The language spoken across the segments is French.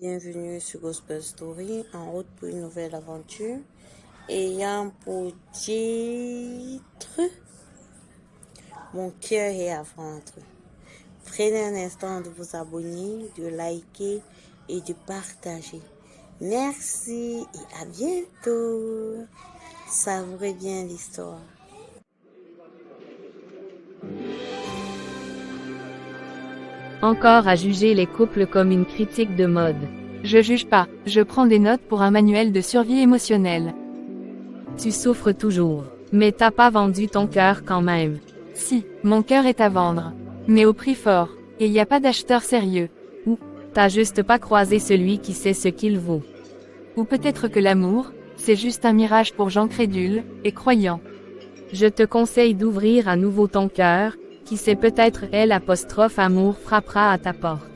Bienvenue sur Gospel Story, en route pour une nouvelle aventure, ayant pour titre Mon cœur est à vendre. Prenez un instant de vous abonner, de liker et de partager. Merci et à bientôt. Savourez bien l'histoire. Encore à juger les couples comme une critique de mode. Je juge pas, je prends des notes pour un manuel de survie émotionnelle. Tu souffres toujours, mais t'as pas vendu ton cœur quand même. Si, mon cœur est à vendre. Mais au prix fort, et y a pas d'acheteur sérieux. Ou, t'as juste pas croisé celui qui sait ce qu'il vaut. Ou peut-être que l'amour, c'est juste un mirage pour gens crédules et croyants. Je te conseille d'ouvrir à nouveau ton cœur, qui sait peut-être amour frappera à ta porte.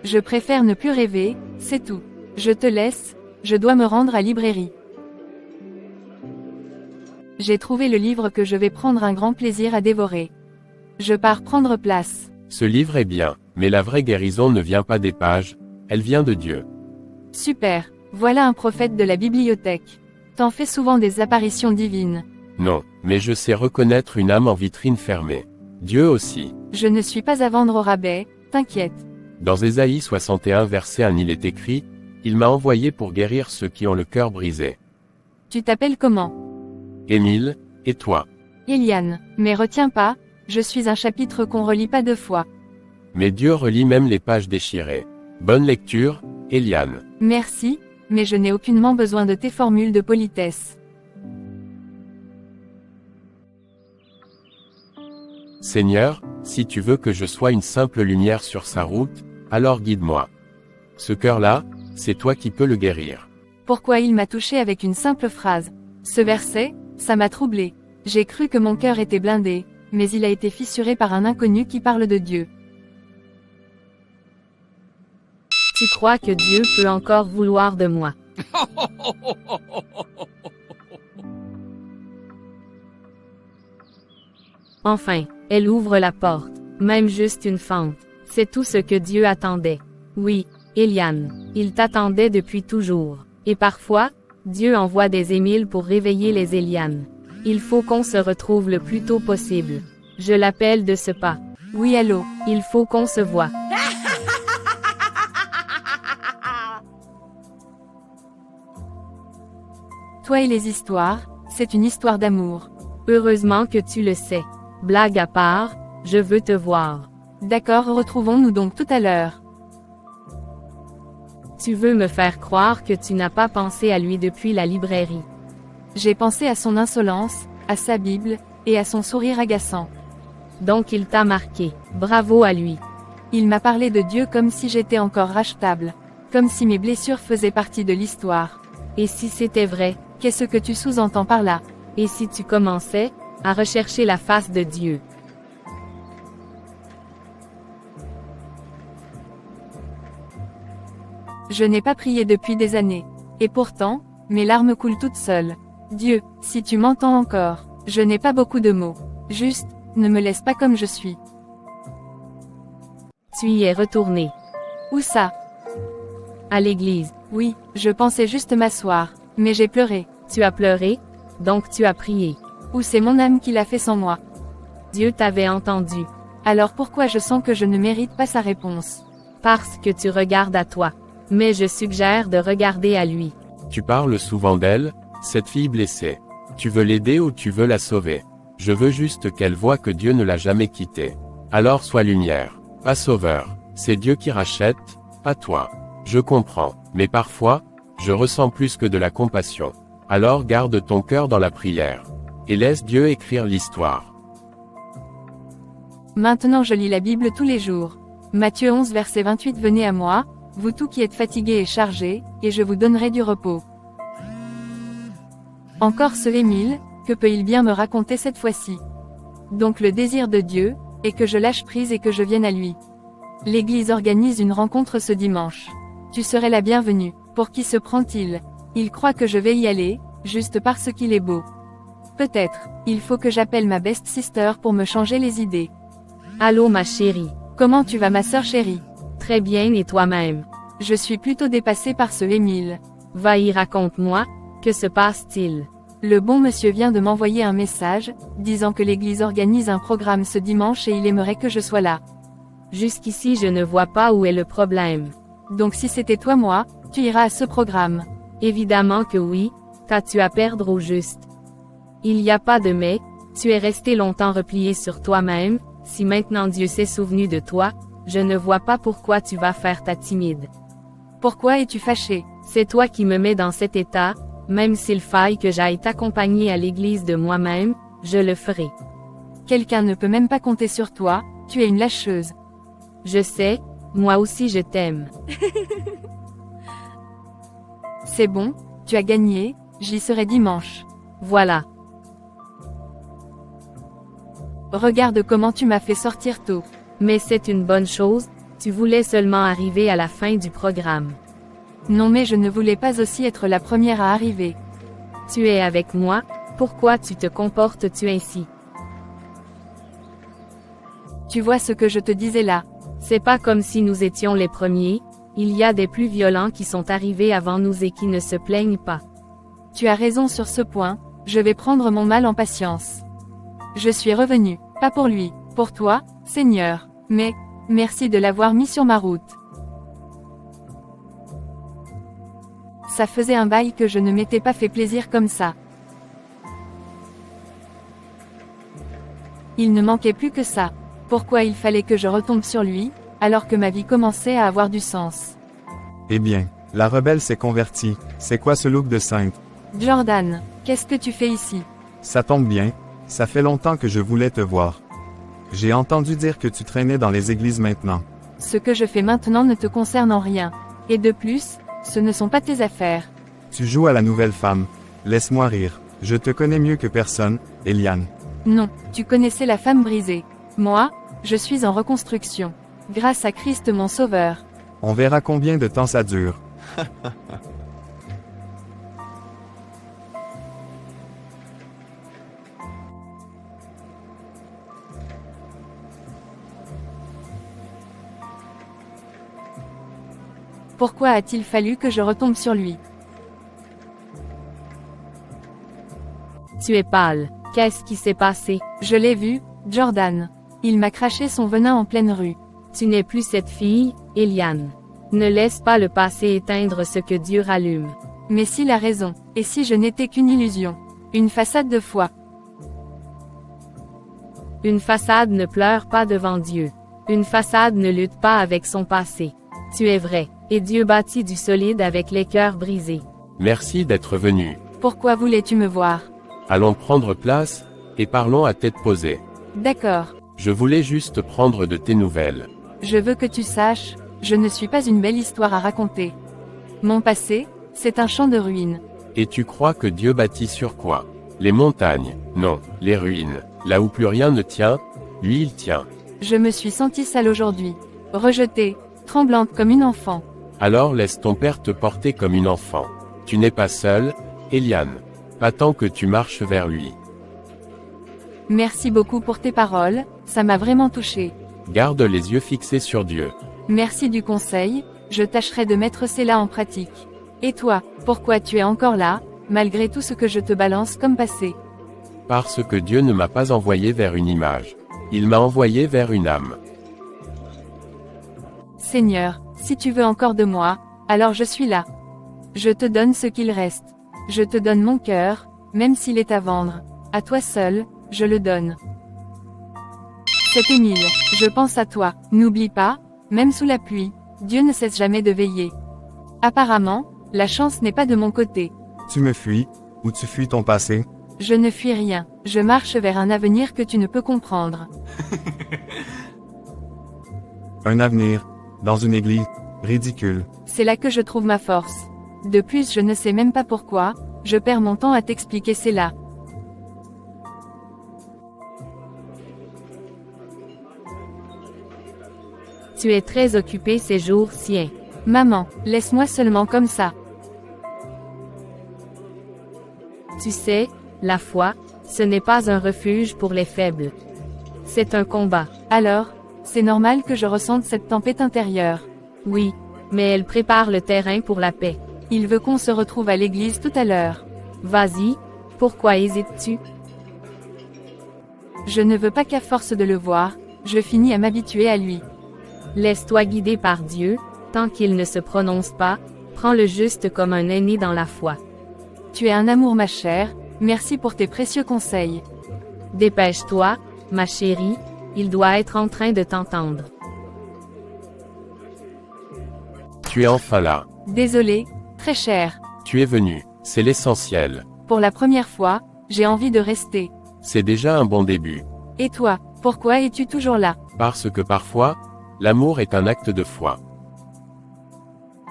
Je préfère ne plus rêver, c'est tout. Je te laisse, je dois me rendre à librairie. J'ai trouvé le livre que je vais prendre un grand plaisir à dévorer. Je pars prendre place. Ce livre est bien, mais la vraie guérison ne vient pas des pages, elle vient de Dieu. Super, voilà un prophète de la bibliothèque. T'en fais souvent des apparitions divines. Non, mais je sais reconnaître une âme en vitrine fermée. Dieu aussi. Je ne suis pas à vendre au rabais, t'inquiète. Dans Ésaïe 61 verset 1 il est écrit, « Il m'a envoyé pour guérir ceux qui ont le cœur brisé. » Tu t'appelles comment? Émile, et toi? Eliane, mais retiens pas, je suis un chapitre qu'on relit pas deux fois. Mais Dieu relit même les pages déchirées. Bonne lecture, Eliane. Merci, mais je n'ai aucunement besoin de tes formules de politesse. Seigneur, si tu veux que je sois une simple lumière sur sa route, alors guide-moi. Ce cœur-là, c'est toi qui peux le guérir. Pourquoi il m'a touché avec une simple phrase? Ce verset, ça m'a troublé. J'ai cru que mon cœur était blindé, mais il a été fissuré par un inconnu qui parle de Dieu. Tu crois que Dieu peut encore vouloir de moi? Enfin, elle ouvre la porte, même juste une fente. C'est tout ce que Dieu attendait. Oui, Eliane, il t'attendait depuis toujours. Et parfois, Dieu envoie des Émiles pour réveiller les Élianes. Il faut qu'on se retrouve le plus tôt possible. Je l'appelle de ce pas. Oui, allô, il faut qu'on se voie. Toi et les histoires, c'est une histoire d'amour. Heureusement que tu le sais. Blague à part, je veux te voir. D'accord, retrouvons-nous donc tout à l'heure. Tu veux me faire croire que tu n'as pas pensé à lui depuis la librairie. J'ai pensé à son insolence, à sa Bible, et à son sourire agaçant. Donc il t'a marqué. Bravo à lui. Il m'a parlé de Dieu comme si j'étais encore rachetable. Comme si mes blessures faisaient partie de l'histoire. Et si c'était vrai? Qu'est-ce que tu sous-entends par là? Et si tu commençais à rechercher la face de Dieu? Je n'ai pas prié depuis des années. Et pourtant, mes larmes coulent toutes seules. Dieu, si tu m'entends encore, je n'ai pas beaucoup de mots. Juste, ne me laisse pas comme je suis. Tu y es retourné. Où ça? À l'église. Oui, je pensais juste m'asseoir, mais j'ai pleuré. Tu as pleuré? Donc tu as prié. Ou c'est mon âme qui l'a fait sans moi? Dieu t'avait entendu. Alors pourquoi je sens que je ne mérite pas sa réponse? Parce que tu regardes à toi. Mais je suggère de regarder à lui. Tu parles souvent d'elle, cette fille blessée. Tu veux l'aider ou tu veux la sauver? Je veux juste qu'elle voie que Dieu ne l'a jamais quittée. Alors sois lumière, pas sauveur. C'est Dieu qui rachète, pas toi. Je comprends, mais parfois, je ressens plus que de la compassion. Alors garde ton cœur dans la prière. Et laisse Dieu écrire l'histoire. Maintenant je lis la Bible tous les jours. Matthieu 11 verset 28. Venez à moi, vous tous qui êtes fatigués et chargés, et je vous donnerai du repos. Encore ce Émile, que peut-il bien me raconter cette fois-ci? Donc le désir de Dieu, est que je lâche prise et que je vienne à lui. L'Église organise une rencontre ce dimanche. Tu serais la bienvenue. Pour qui se prend-il? Il croit que je vais y aller, juste parce qu'il est beau. Peut-être, il faut que j'appelle ma best sister pour me changer les idées. Allô ma chérie. Comment tu vas ma sœur chérie? Très bien et toi-même? Je suis plutôt dépassée par ce Émile. Va y raconte-moi, que se passe-t-il? Le bon monsieur vient de m'envoyer un message, disant que l'église organise un programme ce dimanche et il aimerait que je sois là. Jusqu'ici je ne vois pas où est le problème. Donc si c'était toi moi, tu iras à ce programme. Évidemment que oui, qu'as-tu à perdre au juste? Il n'y a pas de mais, tu es resté longtemps replié sur toi-même, si maintenant Dieu s'est souvenu de toi, je ne vois pas pourquoi tu vas faire ta timide. Pourquoi es-tu fâché? C'est toi qui me mets dans cet état, même s'il faille que j'aille t'accompagner à l'église de moi-même, je le ferai. Quelqu'un ne peut même pas compter sur toi, tu es une lâcheuse. Je sais, moi aussi je t'aime. C'est bon, tu as gagné, j'y serai dimanche. Voilà. Regarde comment tu m'as fait sortir tôt. Mais c'est une bonne chose, tu voulais seulement arriver à la fin du programme. Non mais je ne voulais pas aussi être la première à arriver. Tu es avec moi, pourquoi tu te comportes-tu ainsi? Tu vois ce que je te disais là. C'est pas comme si nous étions les premiers, il y a des plus violents qui sont arrivés avant nous et qui ne se plaignent pas. Tu as raison sur ce point, je vais prendre mon mal en patience. Je suis revenu, pas pour lui, pour toi, Seigneur, mais, merci de l'avoir mis sur ma route. Ça faisait un bail que je ne m'étais pas fait plaisir comme ça. Il ne manquait plus que ça. Pourquoi il fallait que je retombe sur lui, alors que ma vie commençait à avoir du sens? Eh bien, la rebelle s'est convertie. C'est quoi ce look de sainte? Jordan, qu'est-ce que tu fais ici? Ça tombe bien, ça fait longtemps que je voulais te voir. J'ai entendu dire que tu traînais dans les églises maintenant. Ce que je fais maintenant ne te concerne en rien. Et de plus, ce ne sont pas tes affaires. Tu joues à la nouvelle femme. Laisse-moi rire. Je te connais mieux que personne, Eliane. Non, tu connaissais la femme brisée. Moi, je suis en reconstruction. Grâce à Christ mon Sauveur. On verra combien de temps ça dure. Pourquoi a-t-il fallu que je retombe sur lui? Tu es pâle, qu'est-ce qui s'est passé? Je l'ai vu, Jordan. Il m'a craché son venin en pleine rue. Tu n'es plus cette fille, Eliane. Ne laisse pas le passé éteindre ce que Dieu rallume. Mais s'il a raison, et si je n'étais qu'une illusion? Une façade de foi. Une façade ne pleure pas devant Dieu. Une façade ne lutte pas avec son passé. Tu es vrai, et Dieu bâtit du solide avec les cœurs brisés. Merci d'être venu. Pourquoi voulais-tu me voir? Allons prendre place, et parlons à tête posée. D'accord. Je voulais juste prendre de tes nouvelles. Je veux que tu saches, je ne suis pas une belle histoire à raconter. Mon passé, c'est un champ de ruines. Et tu crois que Dieu bâtit sur quoi? Les montagnes? Non, les ruines. Là où plus rien ne tient, lui il tient. Je me suis sentie sale aujourd'hui. Rejetée, tremblante comme une enfant. Alors laisse ton père te porter comme une enfant. Tu n'es pas seule, Eliane. Pas tant que tu marches vers lui. Merci beaucoup pour tes paroles, ça m'a vraiment touchée. Garde les yeux fixés sur Dieu. Merci du conseil, je tâcherai de mettre cela en pratique. Et toi, pourquoi tu es encore là, malgré tout ce que je te balance comme passé? Parce que Dieu ne m'a pas envoyé vers une image. Il m'a envoyé vers une âme. Seigneur, si tu veux encore de moi, alors je suis là. Je te donne ce qu'il reste. Je te donne mon cœur, même s'il est à vendre. À toi seul, je le donne. C'est Émile, je pense à toi. N'oublie pas, même sous la pluie, Dieu ne cesse jamais de veiller. Apparemment, la chance n'est pas de mon côté. Tu me fuis, ou tu fuis ton passé? Je ne fuis rien, je marche vers un avenir que tu ne peux comprendre. Un avenir, dans une église, ridicule. C'est là que je trouve ma force. De plus, je ne sais même pas pourquoi, je perds mon temps à t'expliquer cela. Tu es très occupé ces jours-ci. Maman, laisse-moi seulement comme ça. Tu sais, la foi, ce n'est pas un refuge pour les faibles. C'est un combat. Alors, c'est normal que je ressente cette tempête intérieure. Oui, Mais elle prépare le terrain pour la paix. Il veut qu'on se retrouve à l'église tout à l'heure. Vas-y, pourquoi hésites-tu? Je ne veux pas qu'à force de le voir, je finis à m'habituer à lui. Laisse-toi guider par Dieu, tant qu'il ne se prononce pas, prends-le juste comme un aîné dans la foi. Tu es un amour ma chère, merci pour tes précieux conseils. Dépêche-toi, ma chérie, il doit être en train de t'entendre. Tu es enfin là. Désolé, très cher. Tu es venu. C'est l'essentiel. Pour la première fois, j'ai envie de rester. C'est déjà un bon début. Et toi, pourquoi es-tu toujours là? Parce que parfois, l'amour est un acte de foi.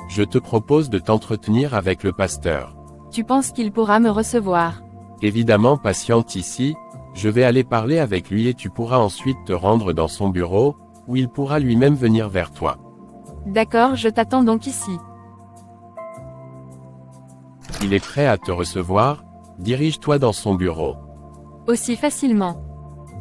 Je te propose de t'entretenir avec le pasteur. Tu penses qu'il pourra me recevoir? Évidemment, patiente ici, je vais aller parler avec lui et tu pourras ensuite te rendre dans son bureau, où il pourra lui-même venir vers toi. D'accord, je t'attends donc ici. Il est prêt à te recevoir, dirige-toi dans son bureau. Aussi facilement.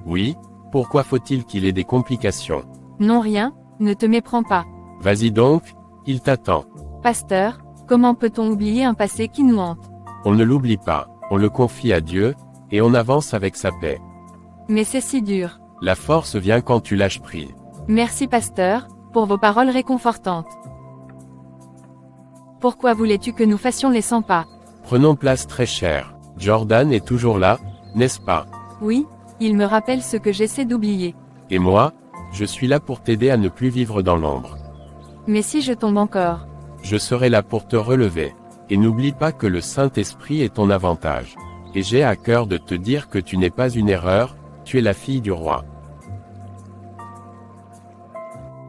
Oui, pourquoi faut-il qu'il ait des complications? Non rien, ne te méprends pas. Vas-y donc, il t'attend. Pasteur, comment peut-on oublier un passé qui nous hante? On ne l'oublie pas, on le confie à Dieu, et on avance avec sa paix. Mais c'est si dur. La force vient quand tu lâches prise. Merci pasteur, pour vos paroles réconfortantes. Pourquoi voulais-tu que nous fassions les 100 pas? Prenons place très chère. Jordan est toujours là, n'est-ce pas? Oui, il me rappelle ce que j'essaie d'oublier. Et moi, je suis là pour t'aider à ne plus vivre dans l'ombre. Mais si je tombe encore? Je serai là pour te relever. Et n'oublie pas que le Saint-Esprit est ton avantage. Et j'ai à cœur de te dire que tu n'es pas une erreur, tu es la fille du roi.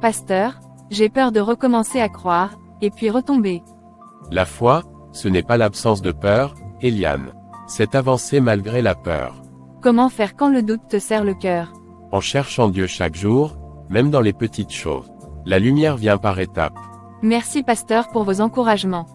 Pasteur, j'ai peur de recommencer à croire, et puis retomber. La foi, ce n'est pas l'absence de peur, Eliane. C'est avancer malgré la peur. Comment faire quand le doute te serre le cœur? En cherchant Dieu chaque jour, même dans les petites choses. La lumière vient par étapes. Merci pasteur pour vos encouragements.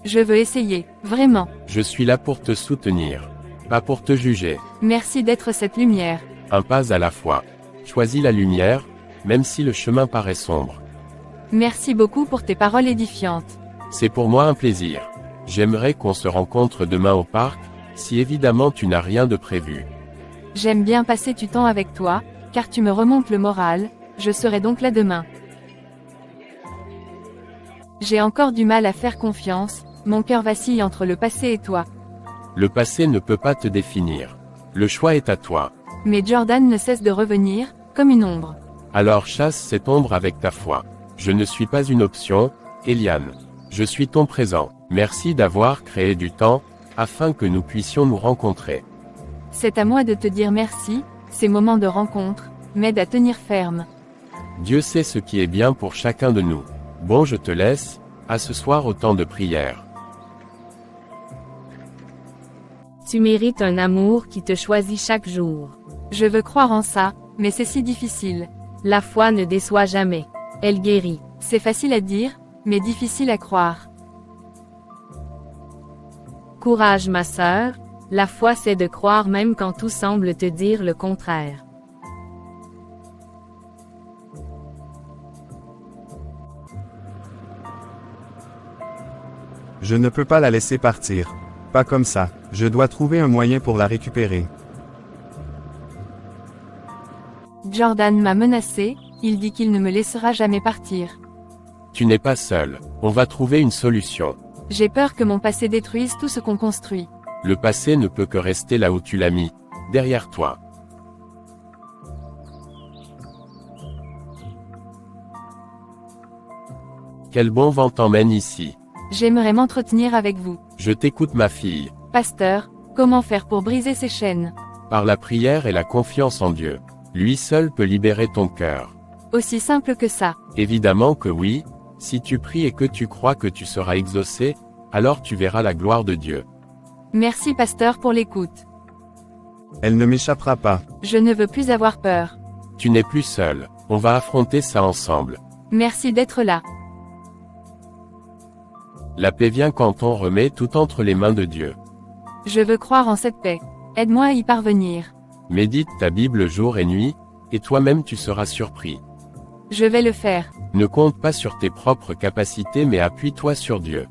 Je veux essayer, vraiment. Je suis là pour te soutenir. Pas pour te juger. Merci d'être cette lumière. Un pas à la fois. Choisis la lumière, même si le chemin paraît sombre. Merci beaucoup pour tes paroles édifiantes. C'est pour moi un plaisir. J'aimerais qu'on se rencontre demain au parc, si évidemment tu n'as rien de prévu. J'aime bien passer du temps avec toi, car tu me remontes le moral, je serai donc là demain. J'ai encore du mal à faire confiance, mon cœur vacille entre le passé et toi. Le passé ne peut pas te définir. Le choix est à toi. Mais Jordan ne cesse de revenir, comme une ombre. Alors chasse cette ombre avec ta foi. Je ne suis pas une option, Eliane. Je suis ton présent. Merci d'avoir créé du temps, afin que nous puissions nous rencontrer. C'est à moi de te dire merci, ces moments de rencontre m'aident à tenir ferme. Dieu sait ce qui est bien pour chacun de nous. Bon, je te laisse, à ce soir au temps de prière. Tu mérites un amour qui te choisit chaque jour. Je veux croire en ça, mais c'est si difficile. La foi ne déçoit jamais. Elle guérit. C'est facile à dire, mais difficile à croire. Courage ma sœur, la foi c'est de croire même quand tout semble te dire le contraire. Je ne peux pas la laisser partir. Pas comme ça, je dois trouver un moyen pour la récupérer. Jordan m'a menacé, il dit qu'il ne me laissera jamais partir. Tu n'es pas seul, on va trouver une solution. J'ai peur que mon passé détruise tout ce qu'on construit. Le passé ne peut que rester là où tu l'as mis, derrière toi. Quel bon vent t'emmène ici. J'aimerais m'entretenir avec vous. Je t'écoute ma fille. Pasteur, comment faire pour briser ces chaînes? Par la prière et la confiance en Dieu. Lui seul peut libérer ton cœur. Aussi simple que ça. Évidemment que oui, si tu pries et que tu crois que tu seras exaucé, alors tu verras la gloire de Dieu. Merci pasteur pour l'écoute. Elle ne m'échappera pas. Je ne veux plus avoir peur. Tu n'es plus seul, on va affronter ça ensemble. Merci d'être là. La paix vient quand on remet tout entre les mains de Dieu. Je veux croire en cette paix. Aide-moi à y parvenir. Médite ta Bible jour et nuit, et toi-même tu seras surpris. Je vais le faire. Ne compte pas sur tes propres capacités mais appuie-toi sur Dieu.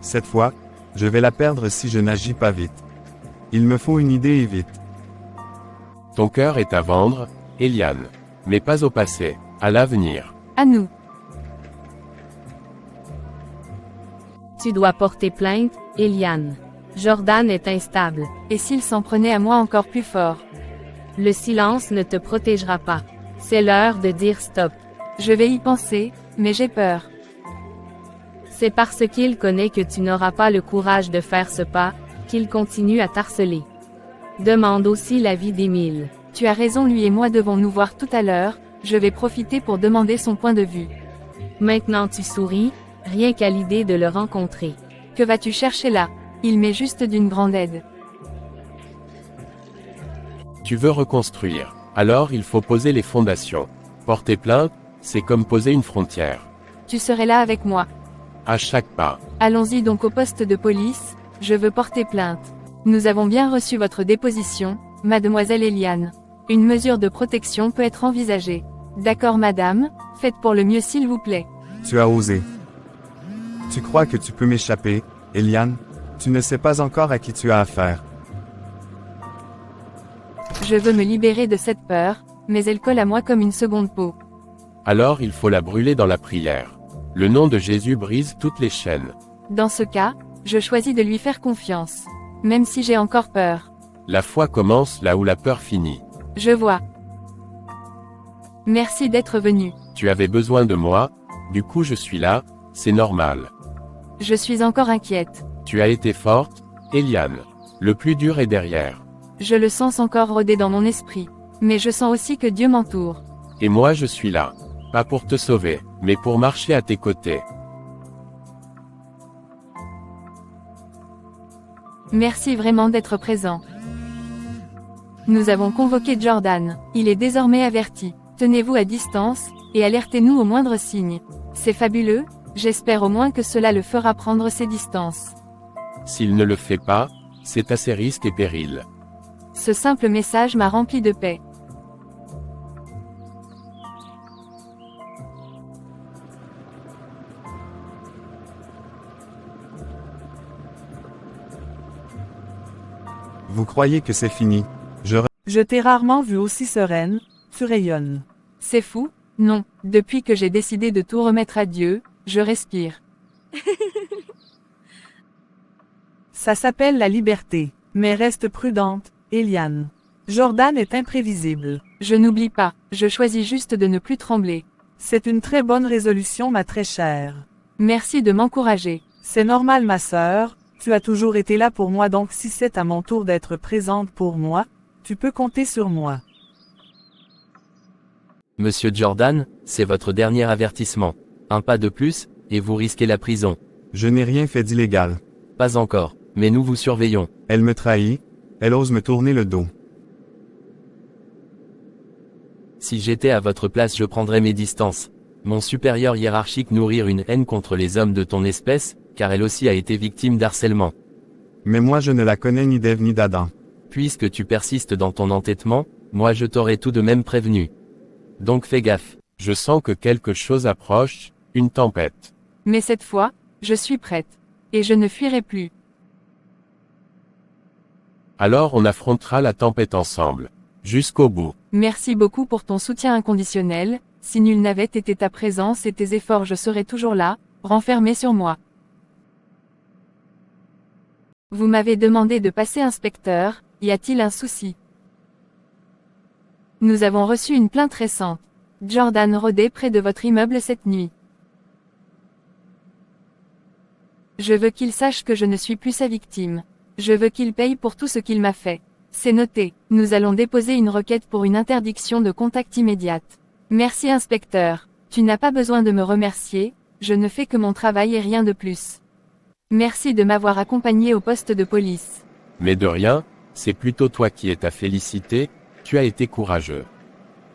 Cette fois, je vais la perdre si je n'agis pas vite. Il me faut une idée et vite. Ton cœur est à vendre, Eliane. Mais pas au passé, à l'avenir. À nous. Tu dois porter plainte, Eliane. Jordan est instable. Et s'il s'en prenait à moi encore plus fort? Le silence ne te protégera pas. C'est l'heure de dire stop. Je vais y penser, mais j'ai peur. C'est parce qu'il connaît que tu n'auras pas le courage de faire ce pas, qu'il continue à t'harceler. Demande aussi l'avis d'Émile. Tu as raison, lui et moi devons nous voir tout à l'heure, je vais profiter pour demander son point de vue. Maintenant tu souris, rien qu'à l'idée de le rencontrer. Que vas-tu chercher là? Il m'est juste d'une grande aide. Tu veux reconstruire. Alors il faut poser les fondations. Porter plainte, c'est comme poser une frontière. Tu serais là avec moi. À chaque pas. Allons-y donc au poste de police, je veux porter plainte. Nous avons bien reçu votre déposition, mademoiselle Eliane. Une mesure de protection peut être envisagée. D'accord madame, faites pour le mieux s'il vous plaît. Tu as osé. Tu crois que tu peux m'échapper, Eliane? Tu ne sais pas encore à qui tu as affaire. Je veux me libérer de cette peur, mais elle colle à moi comme une seconde peau. Alors il faut la brûler dans la prière. Le nom de Jésus brise toutes les chaînes. Dans ce cas, je choisis de lui faire confiance. Même si j'ai encore peur. La foi commence là où la peur finit. Je vois. Merci d'être venu. Tu avais besoin de moi, du coup je suis là, c'est normal. Je suis encore inquiète. Tu as été forte, Eliane. Le plus dur est derrière. Je le sens encore rôder dans mon esprit. Mais je sens aussi que Dieu m'entoure. Et moi je suis là. Pas pour te sauver, mais pour marcher à tes côtés. Merci vraiment d'être présent. Nous avons convoqué Jordan. Il est désormais averti. Tenez-vous à distance, et alertez-nous au moindre signe. C'est fabuleux, j'espère au moins que cela le fera prendre ses distances. S'il ne le fait pas, c'est à ses risques et périls. Ce simple message m'a rempli de paix. Vous croyez que c'est fini? Je t'ai rarement vue aussi sereine, tu rayonnes. C'est fou? Non, depuis que j'ai décidé de tout remettre à Dieu, je respire. Ça s'appelle la liberté. Mais reste prudente, Eliane. Jordan est imprévisible. Je n'oublie pas, je choisis juste de ne plus trembler. C'est une très bonne résolution, ma très chère. Merci de m'encourager. C'est normal, ma sœur, tu as toujours été là pour moi, donc si c'est à mon tour d'être présente pour moi, tu peux compter sur moi. Monsieur Jordan, c'est votre dernier avertissement. Un pas de plus, et vous risquez la prison. Je n'ai rien fait d'illégal. Pas encore, mais nous vous surveillons. Elle me trahit, elle ose me tourner le dos. Si j'étais à votre place, je prendrais mes distances. Mon supérieur hiérarchique nourrir une haine contre les hommes de ton espèce, car elle aussi a été victime d'harcèlement. Mais moi je ne la connais ni d'Ève ni d'Adam. Puisque tu persistes dans ton entêtement, moi je t'aurais tout de même prévenu. Donc fais gaffe. Je sens que quelque chose approche, une tempête. Mais cette fois, je suis prête. Et je ne fuirai plus. Alors on affrontera la tempête ensemble. Jusqu'au bout. Merci beaucoup pour ton soutien inconditionnel, si nul n'avait été ta présence et tes efforts, je serais toujours là, renfermé sur moi. Vous m'avez demandé de passer inspecteur, y a-t-il un souci? Nous avons reçu une plainte récente. Jordan rôdait près de votre immeuble cette nuit. Je veux qu'il sache que je ne suis plus sa victime. Je veux qu'il paye pour tout ce qu'il m'a fait. C'est noté. Nous allons déposer une requête pour une interdiction de contact immédiate. Merci inspecteur. Tu n'as pas besoin de me remercier, je ne fais que mon travail et rien de plus. Merci de m'avoir accompagné au poste de police. Mais de rien, c'est plutôt toi qui es à féliciter, tu as été courageux.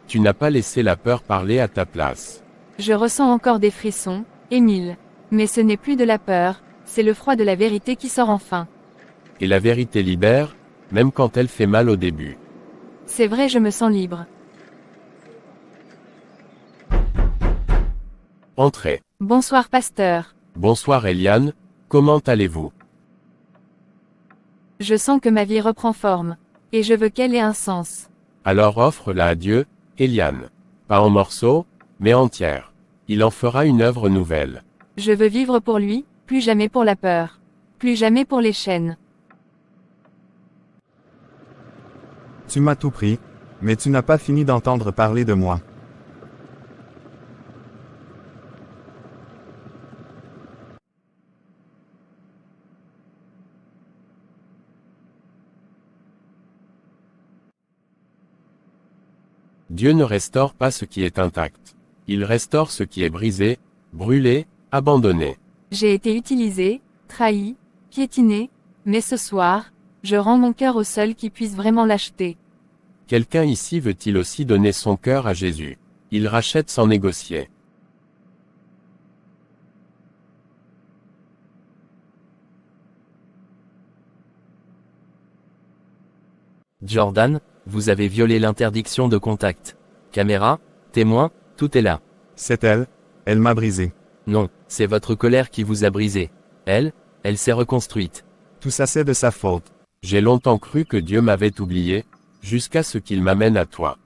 Tu n'as pas laissé la peur parler à ta place. Je ressens encore des frissons, Émile. Mais ce n'est plus de la peur, c'est le froid de la vérité qui sort enfin. Et la vérité libère, même quand elle fait mal au début. C'est vrai, je me sens libre. Entrez. Bonsoir pasteur. Bonsoir Eliane, comment allez-vous? Je sens que ma vie reprend forme. Et je veux qu'elle ait un sens. Alors offre-la à Dieu, Eliane. Pas en morceaux, mais entière. Il en fera une œuvre nouvelle. Je veux vivre pour lui, plus jamais pour la peur. Plus jamais pour les chaînes. Tu m'as tout pris, mais tu n'as pas fini d'entendre parler de moi. Dieu ne restaure pas ce qui est intact. Il restaure ce qui est brisé, brûlé, abandonné. J'ai été utilisé, trahi, piétiné, mais ce soir, je rends mon cœur au seul qui puisse vraiment l'acheter. Quelqu'un ici veut-il aussi donner son cœur à Jésus? Il rachète sans négocier. Jordan, vous avez violé l'interdiction de contact. Caméra, témoin, tout est là. C'est elle, elle m'a brisé. Non, c'est votre colère qui vous a brisé. Elle s'est reconstruite. Tout ça c'est de sa faute. J'ai longtemps cru que Dieu m'avait oublié, jusqu'à ce qu'il m'amène à toi.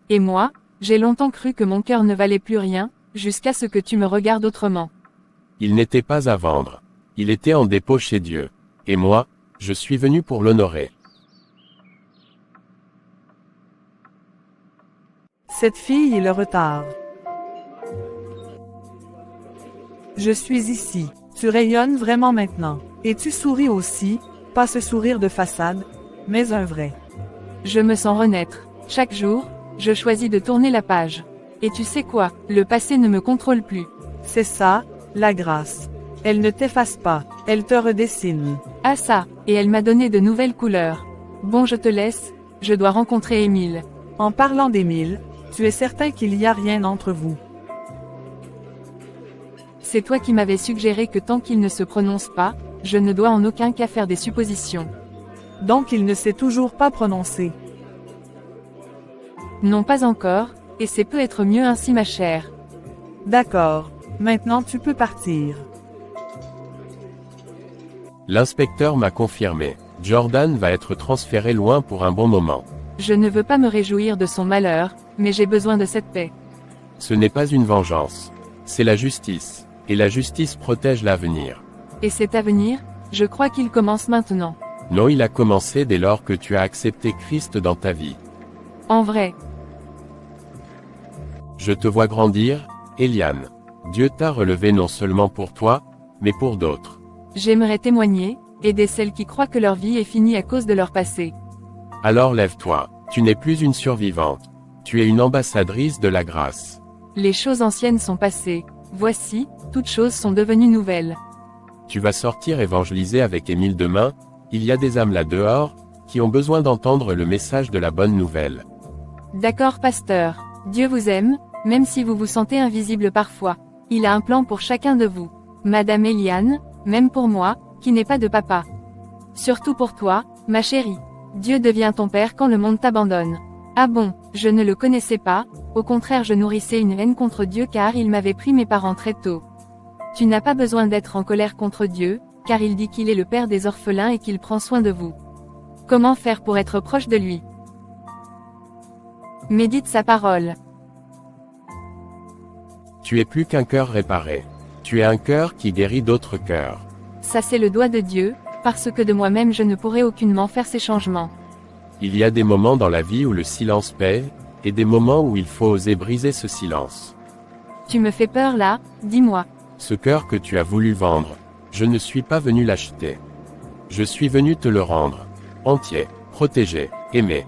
Et moi, j'ai longtemps cru que mon cœur ne valait plus rien, jusqu'à ce que tu me regardes autrement. Il n'était pas à vendre. Il était en dépôt chez Dieu. Et moi, je suis venu pour l'honorer. Cette fille est le retard. Je suis ici. Tu rayonnes vraiment maintenant. Et tu souris aussi, pas ce sourire de façade, mais un vrai. Je me sens renaître. Chaque jour, je choisis de tourner la page. Et tu sais quoi, le passé ne me contrôle plus. C'est ça, la grâce. Elle ne t'efface pas, elle te redessine. Ah ça, et elle m'a donné de nouvelles couleurs. Bon, je te laisse, je dois rencontrer Émile. En parlant d'Émile, tu es certain qu'il n'y a rien entre vous. C'est toi qui m'avais suggéré que tant qu'il ne se prononce pas, je ne dois en aucun cas faire des suppositions. Donc il ne s'est toujours pas prononcé. Non, pas encore, et c'est peut être mieux ainsi ma chère. D'accord, maintenant tu peux partir. L'inspecteur m'a confirmé. Jordan va être transféré loin pour un bon moment. Je ne veux pas me réjouir de son malheur, mais j'ai besoin de cette paix. Ce n'est pas une vengeance. C'est la justice. Et la justice protège l'avenir. Et cet avenir, je crois qu'il commence maintenant. Non, il a commencé dès lors que tu as accepté Christ dans ta vie. En vrai. Je te vois grandir, Eliane. Dieu t'a relevé non seulement pour toi, mais pour d'autres. J'aimerais témoigner, aider celles qui croient que leur vie est finie à cause de leur passé. Alors lève-toi. Tu n'es plus une survivante. Tu es une ambassadrice de la grâce. Les choses anciennes sont passées. Voici, toutes choses sont devenues nouvelles. Tu vas sortir évangéliser avec Émile demain. Il y a des âmes là dehors, qui ont besoin d'entendre le message de la bonne nouvelle. D'accord, pasteur. Dieu vous aime, même si vous vous sentez invisible parfois. Il a un plan pour chacun de vous. Madame Eliane, même pour moi, qui n'ai pas de papa. Surtout pour toi, ma chérie. Dieu devient ton père quand le monde t'abandonne. Ah bon, je ne le connaissais pas, au contraire je nourrissais une haine contre Dieu car il m'avait pris mes parents très tôt. Tu n'as pas besoin d'être en colère contre Dieu, car il dit qu'il est le père des orphelins et qu'il prend soin de vous. Comment faire pour être proche de lui? Médite sa parole. Tu es plus qu'un cœur réparé. Tu es un cœur qui guérit d'autres cœurs. Ça c'est le doigt de Dieu, parce que de moi-même je ne pourrais aucunement faire ces changements. Il y a des moments dans la vie où le silence paie, et des moments où il faut oser briser ce silence. Tu me fais peur là, dis-moi. Ce cœur que tu as voulu vendre, je ne suis pas venu l'acheter. Je suis venu te le rendre. Entier, protégé, aimé.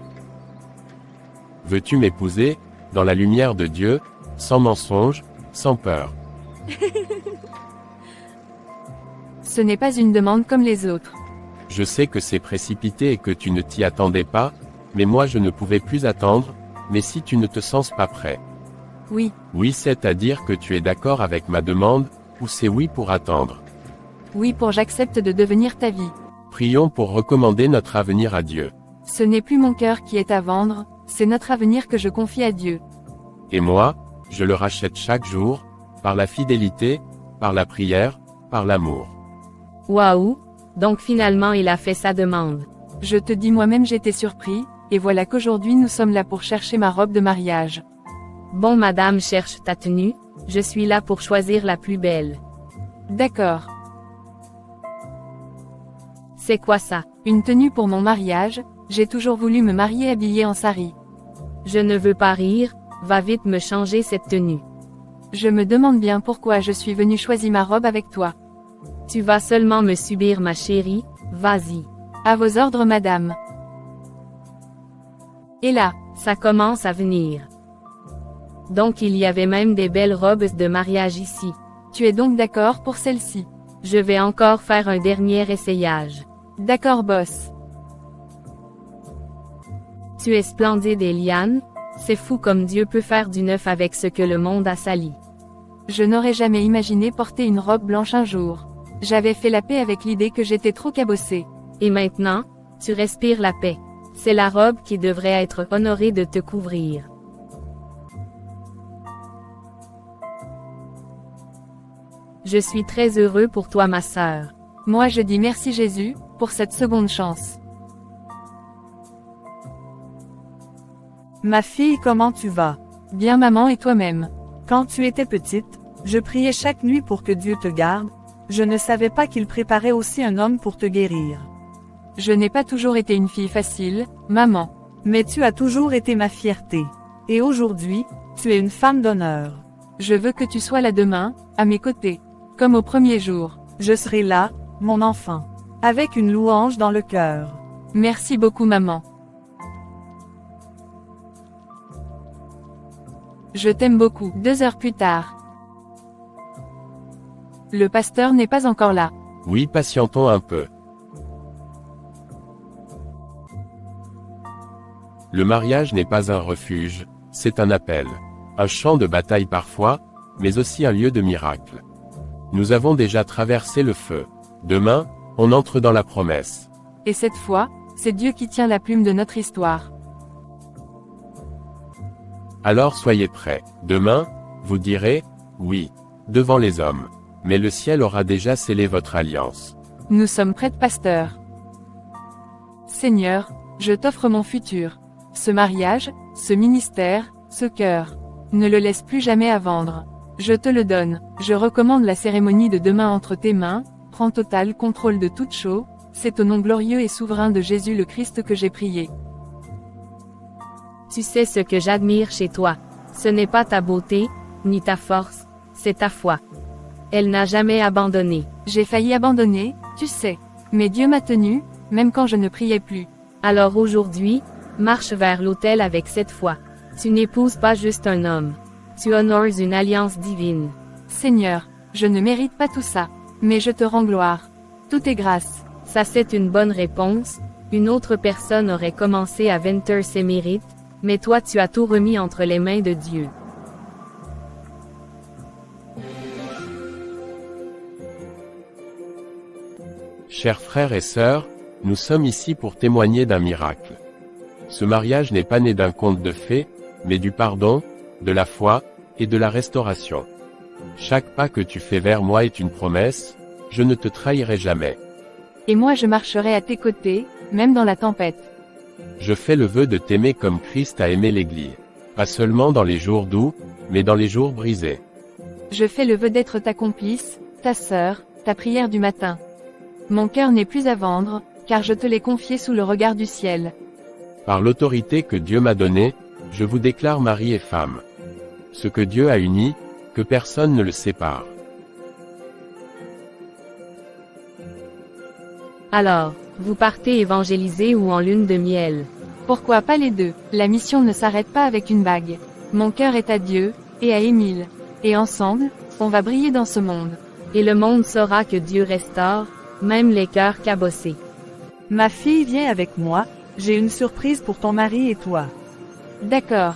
Veux-tu m'épouser, dans la lumière de Dieu, sans mensonge, sans peur? Ce n'est pas une demande comme les autres. Je sais que c'est précipité et que tu ne t'y attendais pas, mais moi je ne pouvais plus attendre, mais si tu ne te sens pas prêt. Oui, Oui, c'est-à-dire que tu es d'accord avec ma demande, ou c'est oui pour attendre. Oui, pour j'accepte de devenir ta vie. Prions pour recommander notre avenir à Dieu. Ce n'est plus mon cœur qui est à vendre, c'est notre avenir que je confie à Dieu. Et moi, je le rachète chaque jour, par la fidélité, par la prière, par l'amour. Waouh! Donc finalement il a fait sa demande. Je te dis moi-même j'étais surpris, et voilà qu'aujourd'hui nous sommes là pour chercher ma robe de mariage. Bon madame cherche ta tenue, je suis là pour choisir la plus belle. D'accord. C'est quoi ça? Une tenue pour mon mariage, j'ai toujours voulu me marier habillée en sari. Je ne veux pas rire, va vite me changer cette tenue. Je me demande bien pourquoi je suis venue choisir ma robe avec toi. Tu vas seulement me subir ma chérie, vas-y. À vos ordres madame. Et là, ça commence à venir. Donc il y avait même des belles robes de mariage ici. Tu es donc d'accord pour celle-ci? Je vais encore faire un dernier essayage. D'accord boss. Tu es splendide Eliane, c'est fou comme Dieu peut faire du neuf avec ce que le monde a sali. Je n'aurais jamais imaginé porter une robe blanche un jour. J'avais fait la paix avec l'idée que j'étais trop cabossée. Et maintenant, tu respires la paix. C'est la robe qui devrait être honorée de te couvrir. Je suis très heureux pour toi ma sœur. Moi je dis merci Jésus, pour cette seconde chance. Ma fille, comment tu vas? Bien maman et toi-même. Quand tu étais petite, je priais chaque nuit pour que Dieu te garde. Je ne savais pas qu'il préparait aussi un homme pour te guérir. Je n'ai pas toujours été une fille facile, maman. Mais tu as toujours été ma fierté. Et aujourd'hui, tu es une femme d'honneur. Je veux que tu sois là demain, à mes côtés. Comme au premier jour. Je serai là, mon enfant. Avec une louange dans le cœur. Merci beaucoup maman. Je t'aime beaucoup. 2 heures plus tard. Le pasteur n'est pas encore là. Oui, patientons un peu. Le mariage n'est pas un refuge, c'est un appel. Un champ de bataille parfois, mais aussi un lieu de miracle. Nous avons déjà traversé le feu. Demain, on entre dans la promesse. Et cette fois, c'est Dieu qui tient la plume de notre histoire. Alors soyez prêts. Demain, vous direz, oui, devant les hommes. Mais le ciel aura déjà scellé votre alliance. Nous sommes prêts, pasteur. Seigneur, je t'offre mon futur. Ce mariage, ce ministère, ce cœur. Ne le laisse plus jamais à vendre. Je te le donne. Je recommande la cérémonie de demain entre tes mains. Prends total contrôle de toute chose. C'est au nom glorieux et souverain de Jésus le Christ que j'ai prié. Tu sais ce que j'admire chez toi. Ce n'est pas ta beauté, ni ta force, c'est ta foi. Elle n'a jamais abandonné. J'ai failli abandonner, tu sais. Mais Dieu m'a tenu, même quand je ne priais plus. Alors aujourd'hui, marche vers l'autel avec cette foi. Tu n'épouses pas juste un homme. Tu honores une alliance divine. Seigneur, je ne mérite pas tout ça. Mais je te rends gloire. Tout est grâce. Ça c'est une bonne réponse. Une autre personne aurait commencé à vanter ses mérites, mais toi tu as tout remis entre les mains de Dieu. Chers frères et sœurs, nous sommes ici pour témoigner d'un miracle. Ce mariage n'est pas né d'un conte de fées, mais du pardon, de la foi, et de la restauration. Chaque pas que tu fais vers moi est une promesse, je ne te trahirai jamais. Et moi je marcherai à tes côtés, même dans la tempête. Je fais le vœu de t'aimer comme Christ a aimé l'Église. Pas seulement dans les jours doux, mais dans les jours brisés. Je fais le vœu d'être ta complice, ta sœur, ta prière du matin. Mon cœur n'est plus à vendre, car je te l'ai confié sous le regard du ciel. Par l'autorité que Dieu m'a donnée, je vous déclare mari et femme. Ce que Dieu a uni, que personne ne le sépare. Alors, vous partez évangéliser ou en lune de miel? Pourquoi pas les deux? La mission ne s'arrête pas avec une bague. Mon cœur est à Dieu, et à Émile. Et ensemble, on va briller dans ce monde. Et le monde saura que Dieu restaure, même les cœurs cabossés. Ma fille, viens avec moi, j'ai une surprise pour ton mari et toi. D'accord.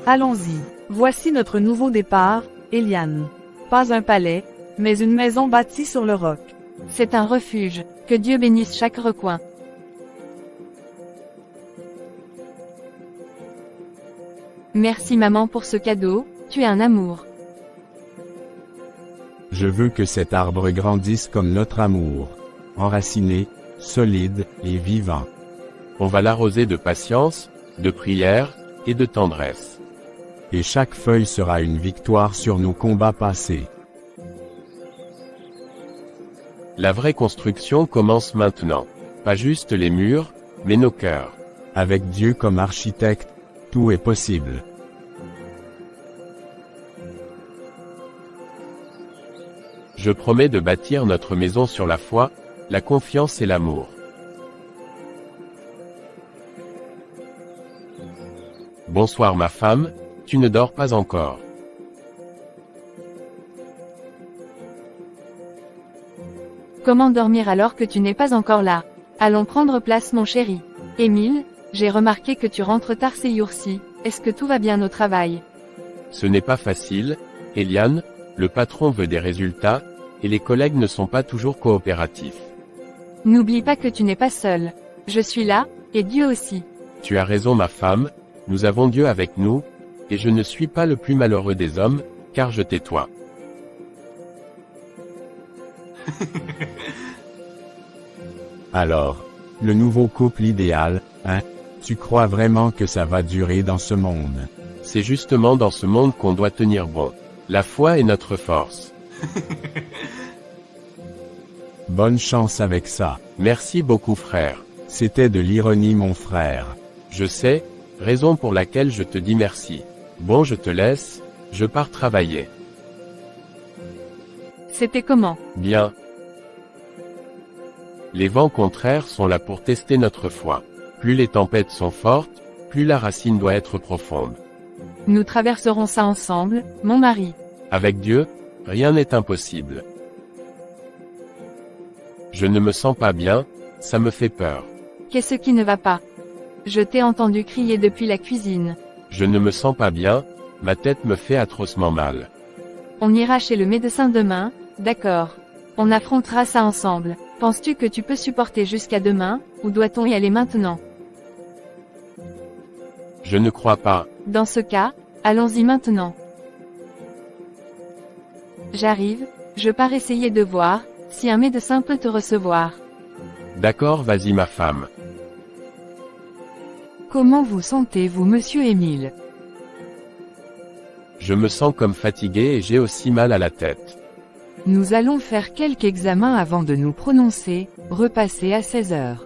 Allons-y. Voici notre nouveau départ, Eliane. Pas un palais, mais une maison bâtie sur le roc. C'est un refuge. Que Dieu bénisse chaque recoin. Merci maman pour ce cadeau, tu es un amour. Je veux que cet arbre grandisse comme notre amour. Enraciné, solide et vivant. On va l'arroser de patience, de prière et de tendresse. Et chaque feuille sera une victoire sur nos combats passés. La vraie construction commence maintenant. Pas juste les murs, mais nos cœurs. Avec Dieu comme architecte, tout est possible. Je promets de bâtir notre maison sur la foi, la confiance et l'amour. Bonsoir ma femme, tu ne dors pas encore. Comment dormir alors que tu n'es pas encore là? Allons prendre place mon chéri. Émile, j'ai remarqué que tu rentres tard ces jours-ci, est-ce que tout va bien au travail? Ce n'est pas facile, Eliane, le patron veut des résultats, et les collègues ne sont pas toujours coopératifs. N'oublie pas que tu n'es pas seul. Je suis là, et Dieu aussi. Tu as raison ma femme, nous avons Dieu avec nous, et je ne suis pas le plus malheureux des hommes, car je t'ai toi. Alors, le nouveau couple idéal, hein? Tu crois vraiment que ça va durer dans ce monde? C'est justement dans ce monde qu'on doit tenir bon. La foi est notre force. Bonne chance avec ça. Merci beaucoup frère. C'était de l'ironie mon frère. Je sais, raison pour laquelle je te dis merci. Bon je te laisse, je pars travailler. C'était comment? Bien. Les vents contraires sont là pour tester notre foi. Plus les tempêtes sont fortes, plus la racine doit être profonde. Nous traverserons ça ensemble, mon mari. Avec Dieu, rien n'est impossible. Je ne me sens pas bien, ça me fait peur. Qu'est-ce qui ne va pas? Je t'ai entendu crier depuis la cuisine. Je ne me sens pas bien, ma tête me fait atrocement mal. On ira chez le médecin demain, d'accord. On affrontera ça ensemble. Penses-tu que tu peux supporter jusqu'à demain, ou doit-on y aller maintenant? Je ne crois pas. Dans ce cas, allons-y maintenant. J'arrive, je pars essayer de voir, si un médecin peut te recevoir. D'accord, vas-y ma femme. Comment vous sentez-vous, monsieur Émile? Je me sens comme fatigué et j'ai aussi mal à la tête. Nous allons faire quelques examens avant de nous prononcer, repasser à 16 heures.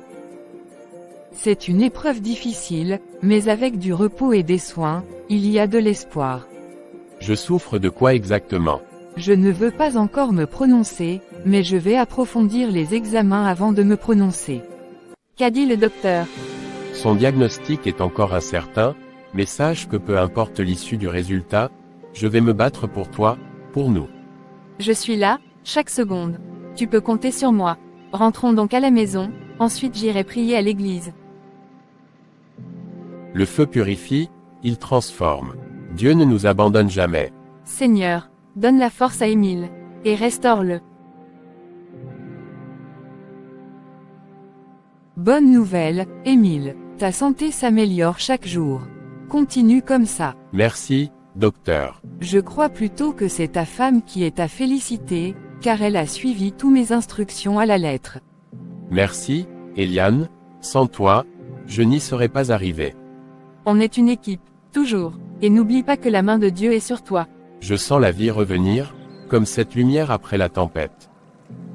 C'est une épreuve difficile, mais avec du repos et des soins, il y a de l'espoir. Je souffre de quoi exactement? Je ne veux pas encore me prononcer, mais je vais approfondir les examens avant de me prononcer. Qu'a dit le docteur? Son diagnostic est encore incertain, mais sache que peu importe l'issue du résultat, je vais me battre pour toi, pour nous. Je suis là, chaque seconde. Tu peux compter sur moi. Rentrons donc à la maison, ensuite j'irai prier à l'église. Le feu purifie, il transforme. Dieu ne nous abandonne jamais. Seigneur, donne la force à Émile, et restaure-le. Bonne nouvelle, Émile, ta santé s'améliore chaque jour. Continue comme ça. Merci, docteur. Je crois plutôt que c'est ta femme qui est à féliciter, car elle a suivi tous mes instructions à la lettre. Merci, Eliane, sans toi, je n'y serais pas arrivé. On est une équipe, toujours, et n'oublie pas que la main de Dieu est sur toi. Je sens la vie revenir, comme cette lumière après la tempête.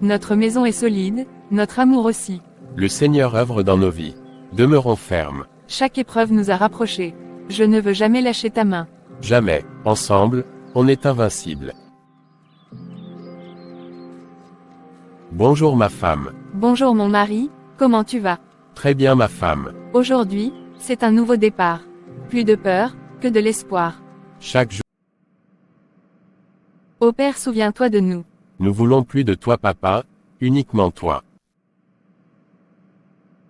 Notre maison est solide, notre amour aussi. Le Seigneur œuvre dans nos vies. Demeurons fermes. Chaque épreuve nous a rapprochés. Je ne veux jamais lâcher ta main. Jamais, ensemble, on est invincible. Bonjour ma femme. Bonjour mon mari, comment tu vas? Très bien ma femme. Aujourd'hui, c'est un nouveau départ. Plus de peur, que de l'espoir. Chaque jour. Ô Père, souviens-toi de nous. Nous voulons plus de toi papa, uniquement toi.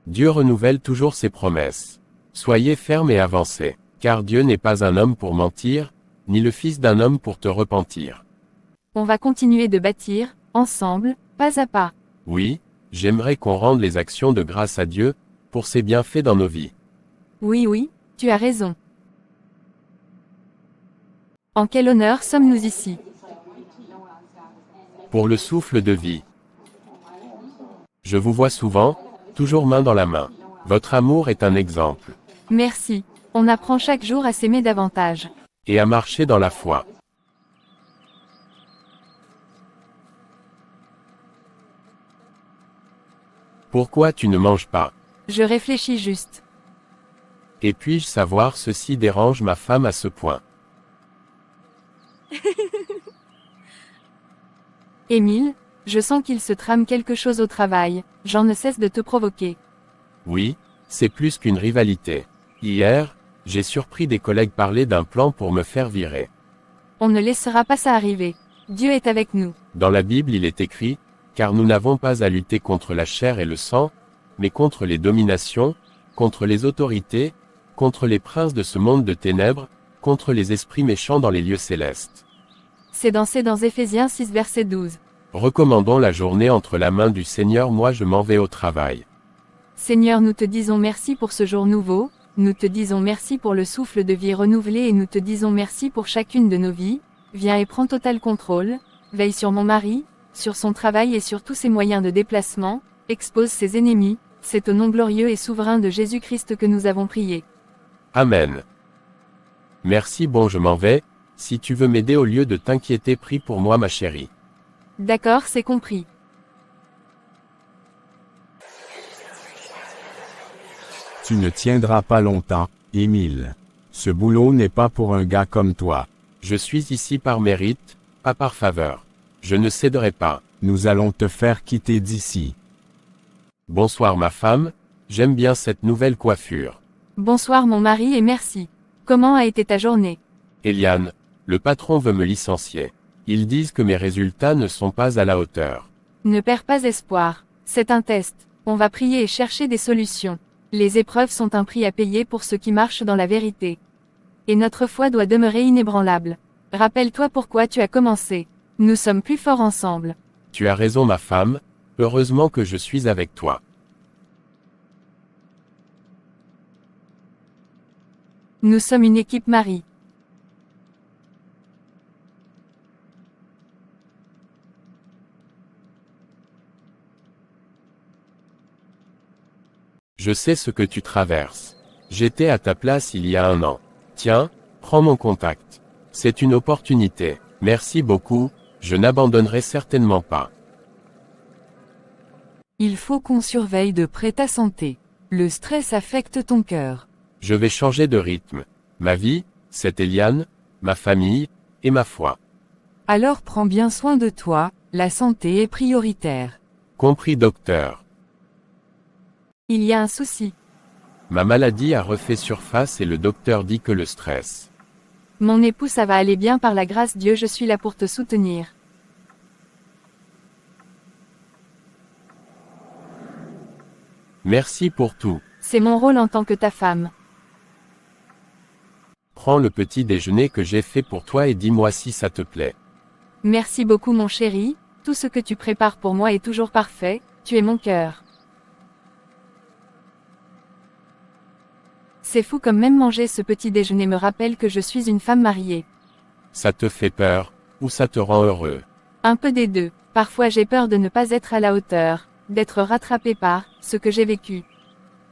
Dieu renouvelle toujours ses promesses. Soyez fermes et avancez, car Dieu n'est pas un homme pour mentir, ni le fils d'un homme pour te repentir. On va continuer de bâtir, ensemble, pas à pas. Oui, j'aimerais qu'on rende les actions de grâce à Dieu, pour ses bienfaits dans nos vies. Oui, oui, tu as raison. En quel honneur sommes-nous ici? Pour le souffle de vie. Je vous vois souvent, toujours main dans la main. Votre amour est un exemple. Merci. On apprend chaque jour à s'aimer davantage. Et à marcher dans la foi. Pourquoi tu ne manges pas? Je réfléchis juste. Et puis-je savoir ceci dérange ma femme à ce point? Émile, je sens qu'il se trame quelque chose au travail, j'en ne cesse de te provoquer. Oui, c'est plus qu'une rivalité. Hier, j'ai surpris des collègues parler d'un plan pour me faire virer. On ne laissera pas ça arriver. Dieu est avec nous. Dans la Bible il est écrit, car nous n'avons pas à lutter contre la chair et le sang, mais contre les dominations, contre les autorités, contre les princes de ce monde de ténèbres, contre les esprits méchants dans les lieux célestes. C'est dans Éphésiens 6 verset 12. Recommandons la journée entre la main du Seigneur, moi je m'en vais au travail. Seigneur, nous te disons merci pour ce jour nouveau, nous te disons merci pour le souffle de vie renouvelé et nous te disons merci pour chacune de nos vies. Viens et prends total contrôle, veille sur mon mari, sur son travail et sur tous ses moyens de déplacement, expose ses ennemis, c'est au nom glorieux et souverain de Jésus-Christ que nous avons prié. Amen. Merci, bon je m'en vais, si tu veux m'aider au lieu de t'inquiéter, prie pour moi ma chérie. D'accord, c'est compris. Tu ne tiendras pas longtemps, Émile. Ce boulot n'est pas pour un gars comme toi. Je suis ici par mérite, pas par faveur. Je ne céderai pas. Nous allons te faire quitter d'ici. Bonsoir ma femme, j'aime bien cette nouvelle coiffure. Bonsoir mon mari et merci. Comment a été ta journée? Eliane, le patron veut me licencier. Ils disent que mes résultats ne sont pas à la hauteur. Ne perds pas espoir. C'est un test. On va prier et chercher des solutions. Les épreuves sont un prix à payer pour ceux qui marchent dans la vérité. Et notre foi doit demeurer inébranlable. Rappelle-toi pourquoi tu as commencé. Nous sommes plus forts ensemble. Tu as raison ma femme, heureusement que je suis avec toi. Nous sommes une équipe Marie. Je sais ce que tu traverses. J'étais à ta place il y a 1 an. Tiens, prends mon contact. C'est une opportunité. Merci beaucoup, je n'abandonnerai certainement pas. Il faut qu'on surveille de près ta santé. Le stress affecte ton cœur. Je vais changer de rythme. Ma vie, c'est Eliane, ma famille, et ma foi. Alors prends bien soin de toi, la santé est prioritaire. Compris docteur. Il y a un souci. Ma maladie a refait surface et le docteur dit que le stress. Mon époux, ça va aller bien par la grâce de Dieu, je suis là pour te soutenir. Merci pour tout. C'est mon rôle en tant que ta femme. Prends le petit déjeuner que j'ai fait pour toi et dis-moi si ça te plaît. Merci beaucoup mon chéri, tout ce que tu prépares pour moi est toujours parfait, tu es mon cœur. C'est fou comme même manger ce petit déjeuner me rappelle que je suis une femme mariée. Ça te fait peur, ou ça te rend heureux? Un peu des deux. Parfois j'ai peur de ne pas être à la hauteur, d'être rattrapé par ce que j'ai vécu.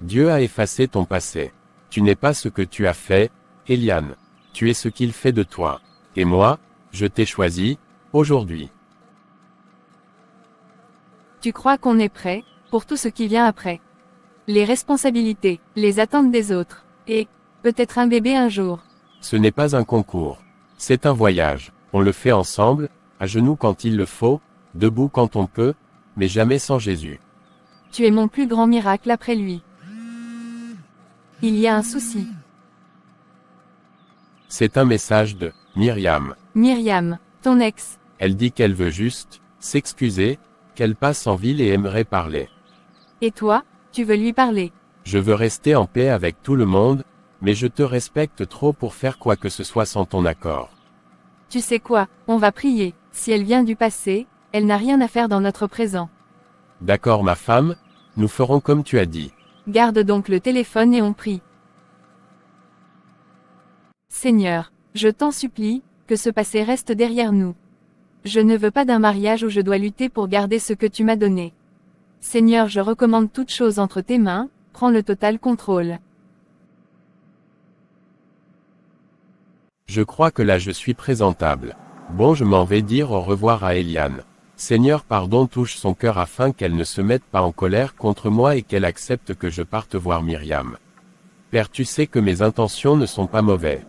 Dieu a effacé ton passé. Tu n'es pas ce que tu as fait, Eliane. Tu es ce qu'il fait de toi. Et moi, je t'ai choisi, aujourd'hui. Tu crois qu'on est prêt, pour tout ce qui vient après? Les responsabilités, les attentes des autres, et, peut-être un bébé un jour. Ce n'est pas un concours. C'est un voyage. On le fait ensemble, à genoux quand il le faut, debout quand on peut, mais jamais sans Jésus. Tu es mon plus grand miracle après lui. Il y a un souci. C'est un message de Myriam. Myriam, ton ex. Elle dit qu'elle veut juste s'excuser, qu'elle passe en ville et aimerait parler. Et toi, tu veux lui parler? Je veux rester en paix avec tout le monde, mais je te respecte trop pour faire quoi que ce soit sans ton accord. Tu sais quoi, on va prier. Si elle vient du passé, elle n'a rien à faire dans notre présent. D'accord ma femme, nous ferons comme tu as dit. Garde donc le téléphone et on prie. Seigneur, je t'en supplie, que ce passé reste derrière nous. Je ne veux pas d'un mariage où je dois lutter pour garder ce que tu m'as donné. Seigneur, je recommande toute chose entre tes mains, prends le total contrôle. Je crois que là je suis présentable. Bon, je m'en vais dire au revoir à Eliane. Seigneur, pardon, touche son cœur afin qu'elle ne se mette pas en colère contre moi et qu'elle accepte que je parte voir Myriam. Père, tu sais que mes intentions ne sont pas mauvaises.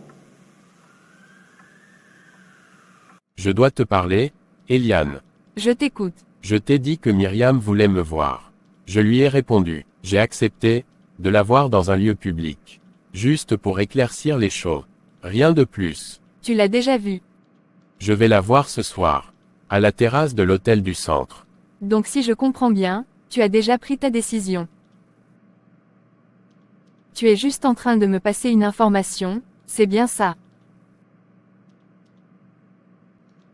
Je dois te parler, Eliane. Je t'écoute. Je t'ai dit que Myriam voulait me voir. Je lui ai répondu. J'ai accepté de la voir dans un lieu public. Juste pour éclaircir les choses. Rien de plus. Tu l'as déjà vue. Je vais la voir ce soir. À la terrasse de l'hôtel du centre. Donc si je comprends bien, tu as déjà pris ta décision. Tu es juste en train de me passer une information, c'est bien ça.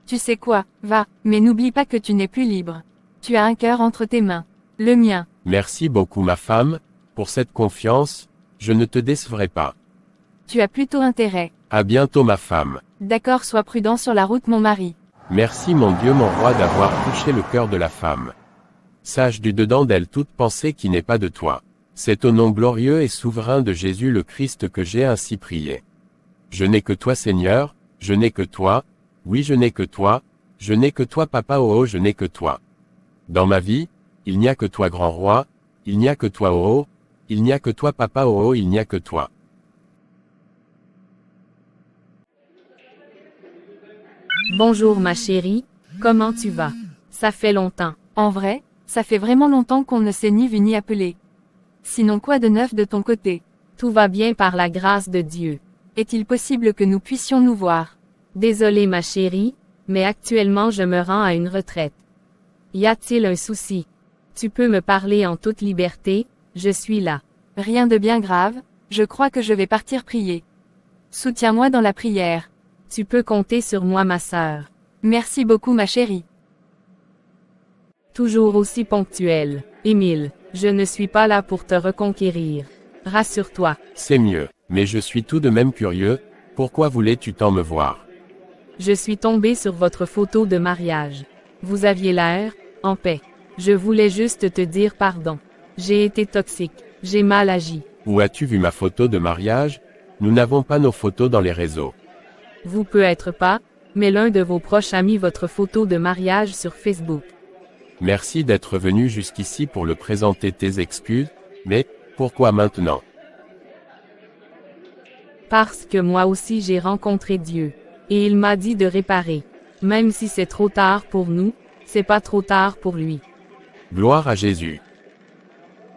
Tu sais quoi, va, mais n'oublie pas que tu n'es plus libre. Tu as un cœur entre tes mains. Le mien. Merci beaucoup ma femme, pour cette confiance, je ne te décevrai pas. Tu as plutôt intérêt. À bientôt ma femme. D'accord, sois prudent sur la route mon mari. Merci mon Dieu mon roi d'avoir touché le cœur de la femme. Sache du dedans d'elle toute pensée qui n'est pas de toi. C'est au nom glorieux et souverain de Jésus le Christ que j'ai ainsi prié. Je n'ai que toi Seigneur, je n'ai que toi, oui je n'ai que toi, je n'ai que toi Papa oh je n'ai que toi. Dans ma vie, il n'y a que toi grand roi, il n'y a que toi oh, il n'y a que toi Papa oh il n'y a que toi. Bonjour ma chérie, comment tu vas? Ça fait longtemps. En vrai, ça fait vraiment longtemps qu'on ne s'est ni vu ni appelé. Sinon quoi de neuf de ton côté? Tout va bien par la grâce de Dieu. Est-il possible que nous puissions nous voir? Désolée ma chérie, mais actuellement je me rends à une retraite. Y a-t-il un souci? Tu peux me parler en toute liberté, je suis là. Rien de bien grave, je crois que je vais partir prier. Soutiens-moi dans la prière. Tu peux compter sur moi ma sœur. Merci beaucoup ma chérie. Toujours aussi ponctuel. Émile, je ne suis pas là pour te reconquérir. Rassure-toi. C'est mieux, mais je suis tout de même curieux, pourquoi voulais-tu tant me voir? Je suis tombé sur votre photo de mariage. Vous aviez l'air, en paix. Je voulais juste te dire pardon. J'ai été toxique, j'ai mal agi. Où as-tu vu ma photo de mariage? Nous n'avons pas nos photos dans les réseaux. Vous peut-être pas, mais l'un de vos proches a mis votre photo de mariage sur Facebook. Merci d'être venu jusqu'ici pour le présenter tes excuses, mais, pourquoi maintenant? Parce que moi aussi j'ai rencontré Dieu. Et il m'a dit de réparer. Même si c'est trop tard pour nous, c'est pas trop tard pour lui. Gloire à Jésus.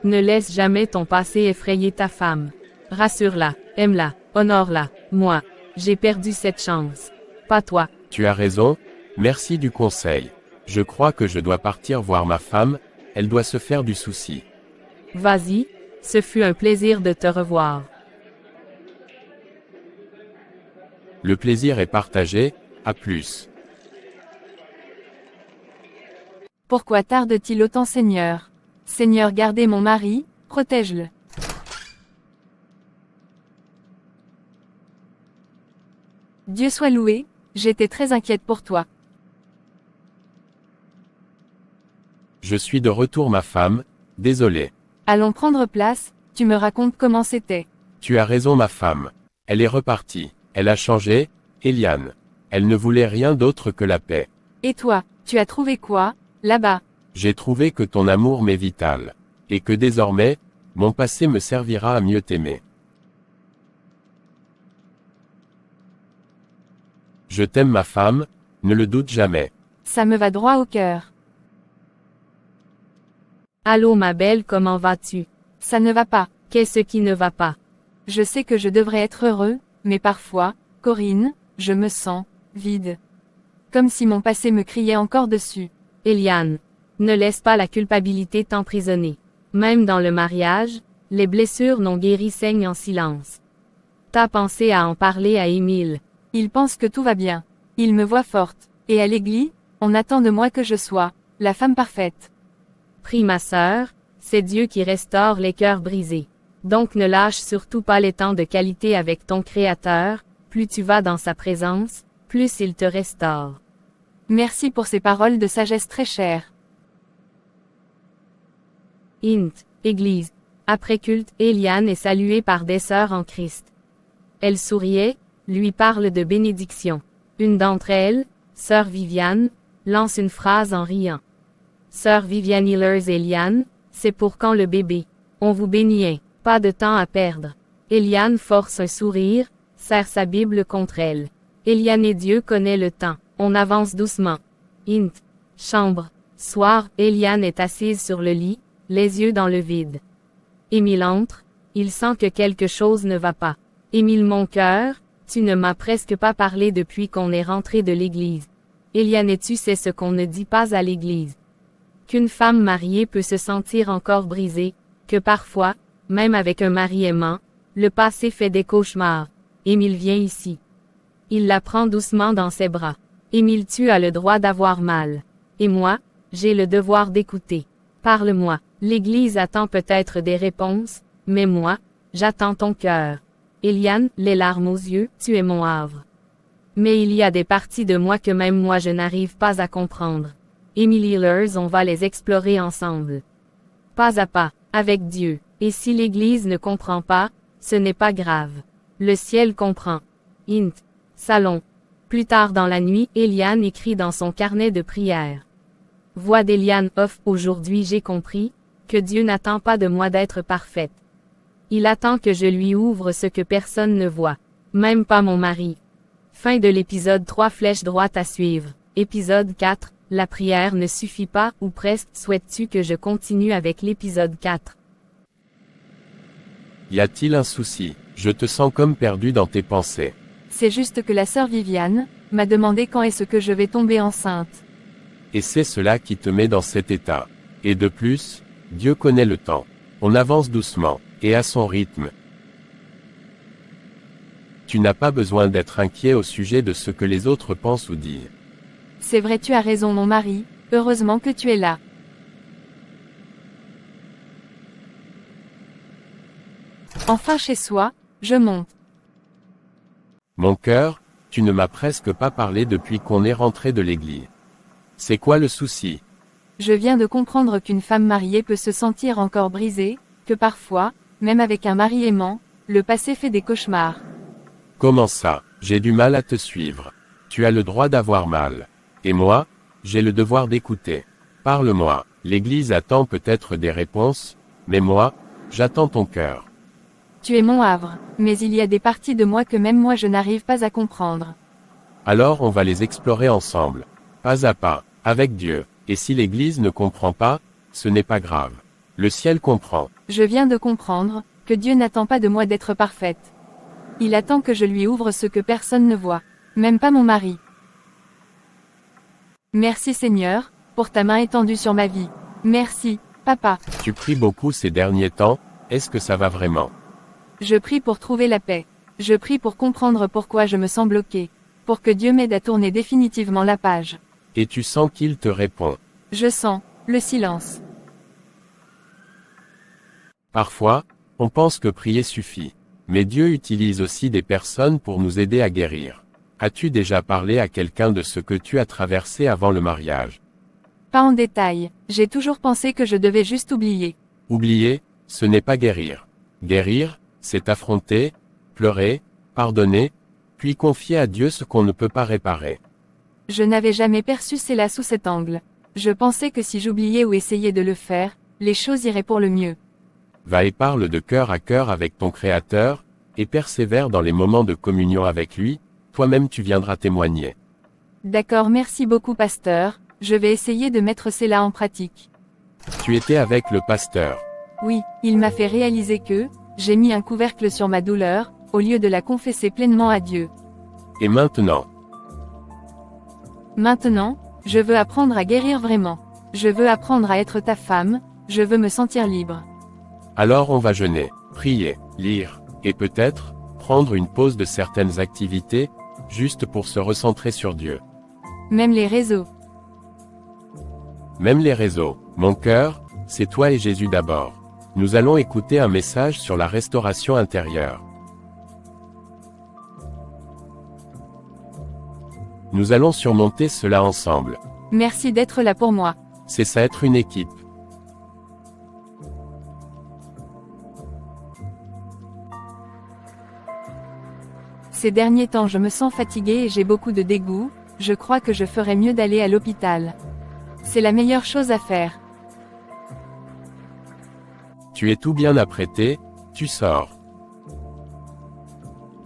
Ne laisse jamais ton passé effrayer ta femme. Rassure-la, aime-la, honore-la. Moi, j'ai perdu cette chance. Pas toi. Tu as raison, merci du conseil. Je crois que je dois partir voir ma femme, elle doit se faire du souci. Vas-y, ce fut un plaisir de te revoir. Le plaisir est partagé, à plus. Pourquoi tarde-t-il autant Seigneur? Seigneur gardez mon mari, protège-le. Dieu soit loué, j'étais très inquiète pour toi. Je suis de retour ma femme, désolé. Allons prendre place, tu me racontes comment c'était. Tu as raison ma femme. Elle est repartie. Elle a changé, Eliane. Elle ne voulait rien d'autre que la paix. Et toi, tu as trouvé quoi, là-bas? J'ai trouvé que ton amour m'est vital. Et que désormais, mon passé me servira à mieux t'aimer. Je t'aime ma femme, ne le doute jamais. Ça me va droit au cœur. Allô ma belle, comment vas-tu? Ça ne va pas. Qu'est-ce qui ne va pas? Je sais que je devrais être heureux, mais parfois, Corinne, je me sens vide. Comme si mon passé me criait encore dessus. Eliane, ne laisse pas la culpabilité t'emprisonner. Même dans le mariage, les blessures non guéries saignent en silence. T'as pensé à en parler à Émile? Il pense que tout va bien. Il me voit forte. Et à l'église, On attend de moi que je sois la femme parfaite. Prie ma sœur, c'est Dieu qui restaure les cœurs brisés. Donc ne lâche surtout pas les temps de qualité avec ton Créateur, plus tu vas dans sa présence, plus il te restaure. Merci pour ces paroles de sagesse très chères. Int, Église. Après culte, Eliane est saluée par des sœurs en Christ. Elle souriait, lui parle de bénédiction. Une d'entre elles, sœur Viviane, lance une phrase en riant. Sœur Viviane Hillers Eliane, c'est pour quand le bébé? On vous bénit, pas de temps à perdre. Eliane force un sourire, serre sa Bible contre elle. Eliane et Dieu connaît le temps, on avance doucement. Int, chambre, soir, Eliane est assise sur le lit, les yeux dans le vide. Émile entre, il sent que quelque chose ne va pas. Émile mon cœur, tu ne m'as presque pas parlé depuis qu'on est rentré de l'église. Eliane et tu sais ce qu'on ne dit pas à l'église. Qu'une femme mariée peut se sentir encore brisée, que parfois, même avec un mari aimant, le passé fait des cauchemars. Émile vient ici. Il la prend doucement dans ses bras. Émile, tu as le droit d'avoir mal. Et moi, j'ai le devoir d'écouter. Parle-moi. L'église attend peut-être des réponses, mais moi, j'attends ton cœur. Eliane, les larmes aux yeux, tu es mon havre. Mais il y a des parties de moi que même moi je n'arrive pas à comprendre. Emily Hillers, on va les explorer ensemble. Pas à pas, avec Dieu. Et si l'église ne comprend pas, ce n'est pas grave. Le ciel comprend. Int. Salon. Plus tard dans la nuit, Eliane écrit dans son carnet de prière. Voix d'Eliane off, aujourd'hui j'ai compris, que Dieu n'attend pas de moi d'être parfaite. Il attend que je lui ouvre ce que personne ne voit. Même pas mon mari. Fin de l'épisode 3 flèche droite à suivre. Épisode 4, la prière ne suffit pas, ou presque, souhaites-tu que je continue avec l'épisode 4? Y a-t-il un souci? Je te sens comme perdu dans tes pensées. C'est juste que la sœur Viviane m'a demandé quand est-ce que je vais tomber enceinte. Et c'est cela qui te met dans cet état. Et de plus, Dieu connaît le temps. On avance doucement, et à son rythme. Tu n'as pas besoin d'être inquiet au sujet de ce que les autres pensent ou disent. C'est vrai, tu as raison mon mari, heureusement que tu es là. Enfin chez soi, je monte. Mon cœur, tu ne m'as presque pas parlé depuis qu'on est rentré de l'église. C'est quoi le souci? Je viens de comprendre qu'une femme mariée peut se sentir encore brisée, que parfois, même avec un mari aimant, le passé fait des cauchemars. Comment ça? J'ai du mal à te suivre. Tu as le droit d'avoir mal. Et moi, j'ai le devoir d'écouter. Parle-moi. L'église attend peut-être des réponses, mais moi, j'attends ton cœur. Tu es mon havre, mais il y a des parties de moi que même moi je n'arrive pas à comprendre. Alors on va les explorer ensemble. Pas à pas, avec Dieu. Et si l'église ne comprend pas, ce n'est pas grave. Le ciel comprend. Je viens de comprendre que Dieu n'attend pas de moi d'être parfaite. Il attend que je lui ouvre ce que personne ne voit, même pas mon mari. Merci Seigneur, pour ta main étendue sur ma vie. Merci, papa. Tu pries beaucoup ces derniers temps, est-ce que ça va vraiment? Je prie pour trouver la paix. Je prie pour comprendre pourquoi je me sens bloquée. Pour que Dieu m'aide à tourner définitivement la page. Et tu sens qu'il te répond. Je sens le silence. Parfois, on pense que prier suffit. Mais Dieu utilise aussi des personnes pour nous aider à guérir. As-tu déjà parlé à quelqu'un de ce que tu as traversé avant le mariage? Pas en détail, j'ai toujours pensé que je devais juste oublier. Oublier, ce n'est pas guérir. Guérir, c'est affronter, pleurer, pardonner, puis confier à Dieu ce qu'on ne peut pas réparer. Je n'avais jamais perçu cela sous cet angle. Je pensais que si j'oubliais ou essayais de le faire, les choses iraient pour le mieux. Va et parle de cœur à cœur avec ton Créateur, et persévère dans les moments de communion avec lui, toi-même tu viendras témoigner. D'accord, merci beaucoup pasteur, je vais essayer de mettre cela en pratique. Tu étais avec le pasteur. Oui, il m'a fait réaliser que, j'ai mis un couvercle sur ma douleur, au lieu de la confesser pleinement à Dieu. Et maintenant? Maintenant, je veux apprendre à guérir vraiment. Je veux apprendre à être ta femme, je veux me sentir libre. Alors on va jeûner, prier, lire, et peut-être, prendre une pause de certaines activités, juste pour se recentrer sur Dieu. Même les réseaux. Même les réseaux. Mon cœur, c'est toi et Jésus d'abord. Nous allons écouter un message sur la restauration intérieure. Nous allons surmonter cela ensemble. Merci d'être là pour moi. C'est ça être une équipe. Ces derniers temps je me sens fatiguée et j'ai beaucoup de dégoût, je crois que je ferais mieux d'aller à l'hôpital. C'est la meilleure chose à faire. Tu es tout bien apprêté, tu sors.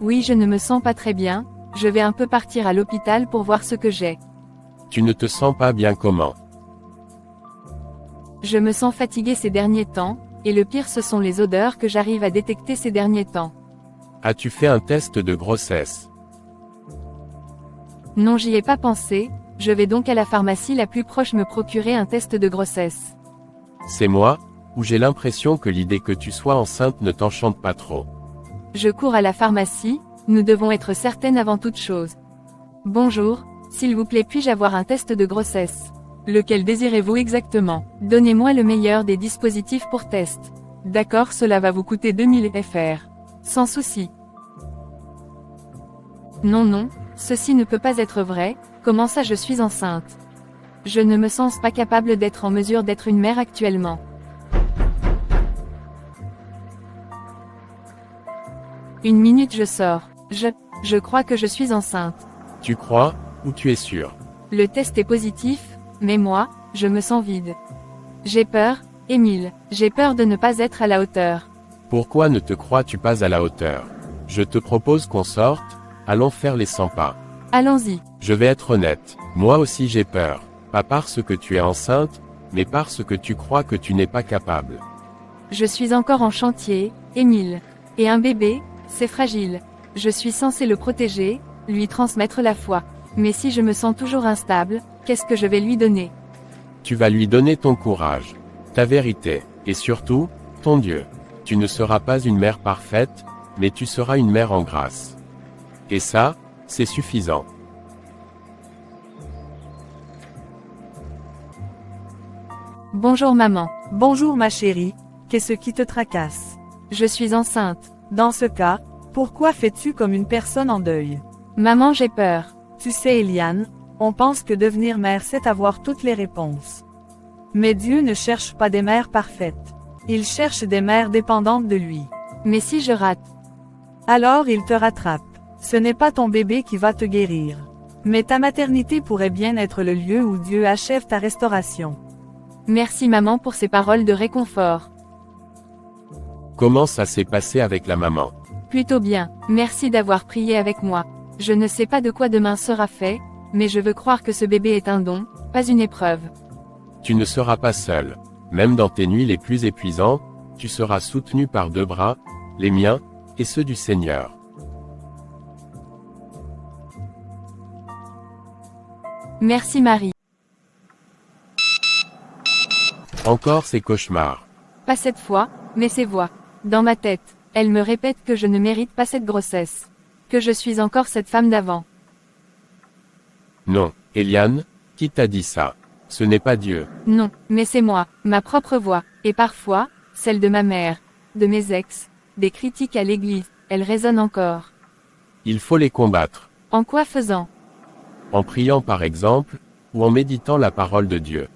Oui, je ne me sens pas très bien, je vais un peu partir à l'hôpital pour voir ce que j'ai. Tu ne te sens pas bien comment? Je me sens fatiguée ces derniers temps, et le pire ce sont les odeurs que j'arrive à détecter ces derniers temps. As-tu fait un test de grossesse? Non, j'y ai pas pensé, je vais donc à la pharmacie la plus proche me procurer un test de grossesse. C'est moi, ou j'ai l'impression que l'idée que tu sois enceinte ne t'enchante pas trop? Je cours à la pharmacie, nous devons être certaines avant toute chose. Bonjour, s'il vous plaît, puis-je avoir un test de grossesse? Lequel désirez-vous exactement? Donnez-moi le meilleur des dispositifs pour test. D'accord, cela va vous coûter 2000 Fr. Sans souci. Non, ceci ne peut pas être vrai, comment ça je suis enceinte? Je ne me sens pas capable d'être en mesure d'être une mère actuellement. Une minute je sors. Je crois que je suis enceinte. Tu crois, ou tu es sûr? Le test est positif, mais moi, je me sens vide. J'ai peur, Émile, j'ai peur de ne pas être à la hauteur. Pourquoi ne te crois-tu pas à la hauteur? Je te propose qu'on sorte, allons faire les 100 pas. Allons-y. Je vais être honnête, moi aussi j'ai peur. Pas parce que tu es enceinte, mais parce que tu crois que tu n'es pas capable. Je suis encore en chantier, Émile. Et un bébé, c'est fragile. Je suis censée le protéger, lui transmettre la foi. Mais si je me sens toujours instable, qu'est-ce que je vais lui donner? Tu vas lui donner ton courage, ta vérité, et surtout, ton Dieu. Tu ne seras pas une mère parfaite, mais tu seras une mère en grâce. Et ça, c'est suffisant. Bonjour maman. Bonjour ma chérie, qu'est-ce qui te tracasse? Je suis enceinte. Dans ce cas, pourquoi fais-tu comme une personne en deuil? Maman, j'ai peur. Tu sais Eliane, on pense que devenir mère c'est avoir toutes les réponses. Mais Dieu ne cherche pas des mères parfaites. Il cherche des mères dépendantes de lui. Mais si je rate? Alors il te rattrape. Ce n'est pas ton bébé qui va te guérir. Mais ta maternité pourrait bien être le lieu où Dieu achève ta restauration. Merci maman pour ces paroles de réconfort. Comment ça s'est passé avec la maman? Plutôt bien, merci d'avoir prié avec moi. Je ne sais pas de quoi demain sera fait, mais je veux croire que ce bébé est un don, pas une épreuve. Tu ne seras pas seul. Même dans tes nuits les plus épuisantes, tu seras soutenu par 2 bras, les miens, et ceux du Seigneur. Merci Marie. Encore ces cauchemars. Pas cette fois, mais ces voix. Dans ma tête, elles me répètent que je ne mérite pas cette grossesse. Que je suis encore cette femme d'avant. Non, Eliane, qui t'a dit ça? Ce n'est pas Dieu. Non, mais c'est moi, ma propre voix, et parfois, celle de ma mère, de mes ex, des critiques à l'église, elles résonnent encore. Il faut les combattre. En quoi faisant? En priant par exemple, ou en méditant la parole de Dieu.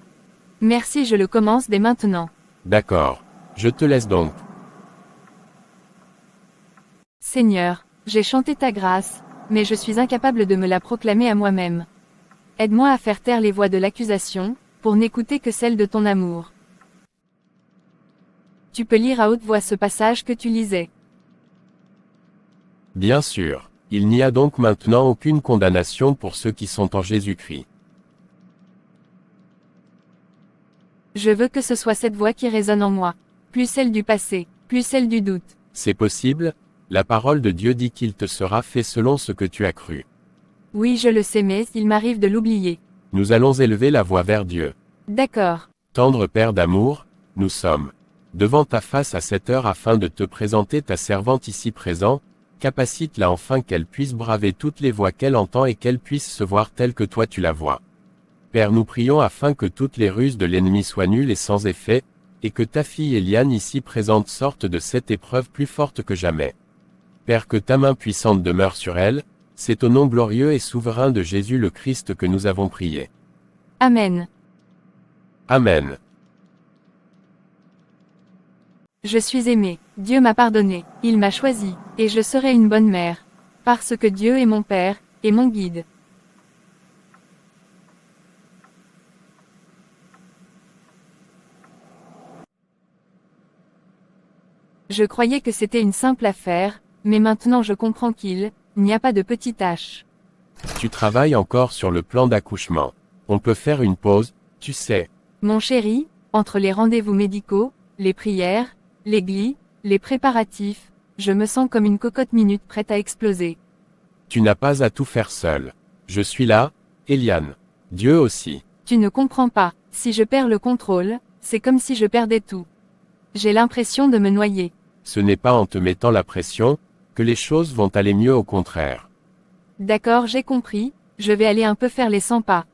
Merci, je le commence dès maintenant. D'accord. Je te laisse donc. Seigneur, j'ai chanté ta grâce, mais je suis incapable de me la proclamer à moi-même. Aide-moi à faire taire les voix de l'accusation, pour n'écouter que celle de ton amour. Tu peux lire à haute voix ce passage que tu lisais. Bien sûr. Il n'y a donc maintenant aucune condamnation pour ceux qui sont en Jésus-Christ. Je veux que ce soit cette voix qui résonne en moi. Plus celle du passé, plus celle du doute. C'est possible, la parole de Dieu dit qu'il te sera fait selon ce que tu as cru. Oui, je le sais, mais il m'arrive de l'oublier. Nous allons élever la voix vers Dieu. D'accord. Tendre Père d'amour, nous sommes devant ta face à cette heure afin de te présenter ta servante ici présent, capacite-la enfin qu'elle puisse braver toutes les voix qu'elle entend et qu'elle puisse se voir telle que toi tu la vois. Père, nous prions afin que toutes les ruses de l'ennemi soient nulles et sans effet, et que ta fille Eliane ici présente sorte de cette épreuve plus forte que jamais. Père, que ta main puissante demeure sur elle, c'est au nom glorieux et souverain de Jésus le Christ que nous avons prié. Amen. Amen. Je suis aimée, Dieu m'a pardonné, il m'a choisi, et je serai une bonne mère. Parce que Dieu est mon Père, et mon guide. Je croyais que c'était une simple affaire, mais maintenant je comprends qu'il n'y a pas de petite tâche. Tu travailles encore sur le plan d'accouchement. On peut faire une pause, tu sais. Mon chéri, entre les rendez-vous médicaux, les prières, l'église, les préparatifs, je me sens comme une cocotte minute prête à exploser. Tu n'as pas à tout faire seul. Je suis là, Eliane. Dieu aussi. Tu ne comprends pas, si je perds le contrôle, c'est comme si je perdais tout. J'ai l'impression de me noyer. Ce n'est pas en te mettant la pression, que les choses vont aller mieux, au contraire. D'accord, j'ai compris, je vais aller un peu faire les 100 pas.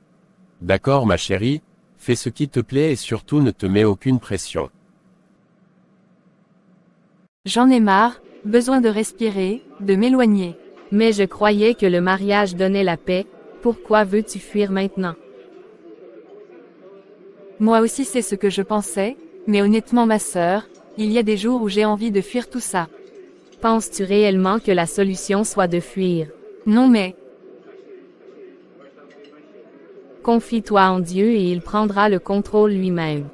D'accord ma chérie, fais ce qui te plaît et surtout ne te mets aucune pression. J'en ai marre, besoin de respirer, de m'éloigner. Mais je croyais que le mariage donnait la paix, pourquoi veux-tu fuir maintenant? Moi aussi c'est ce que je pensais, mais honnêtement ma sœur, il y a des jours où j'ai envie de fuir tout ça. Penses-tu réellement que la solution soit de fuir? Non mais... Confie-toi en Dieu et il prendra le contrôle lui-même.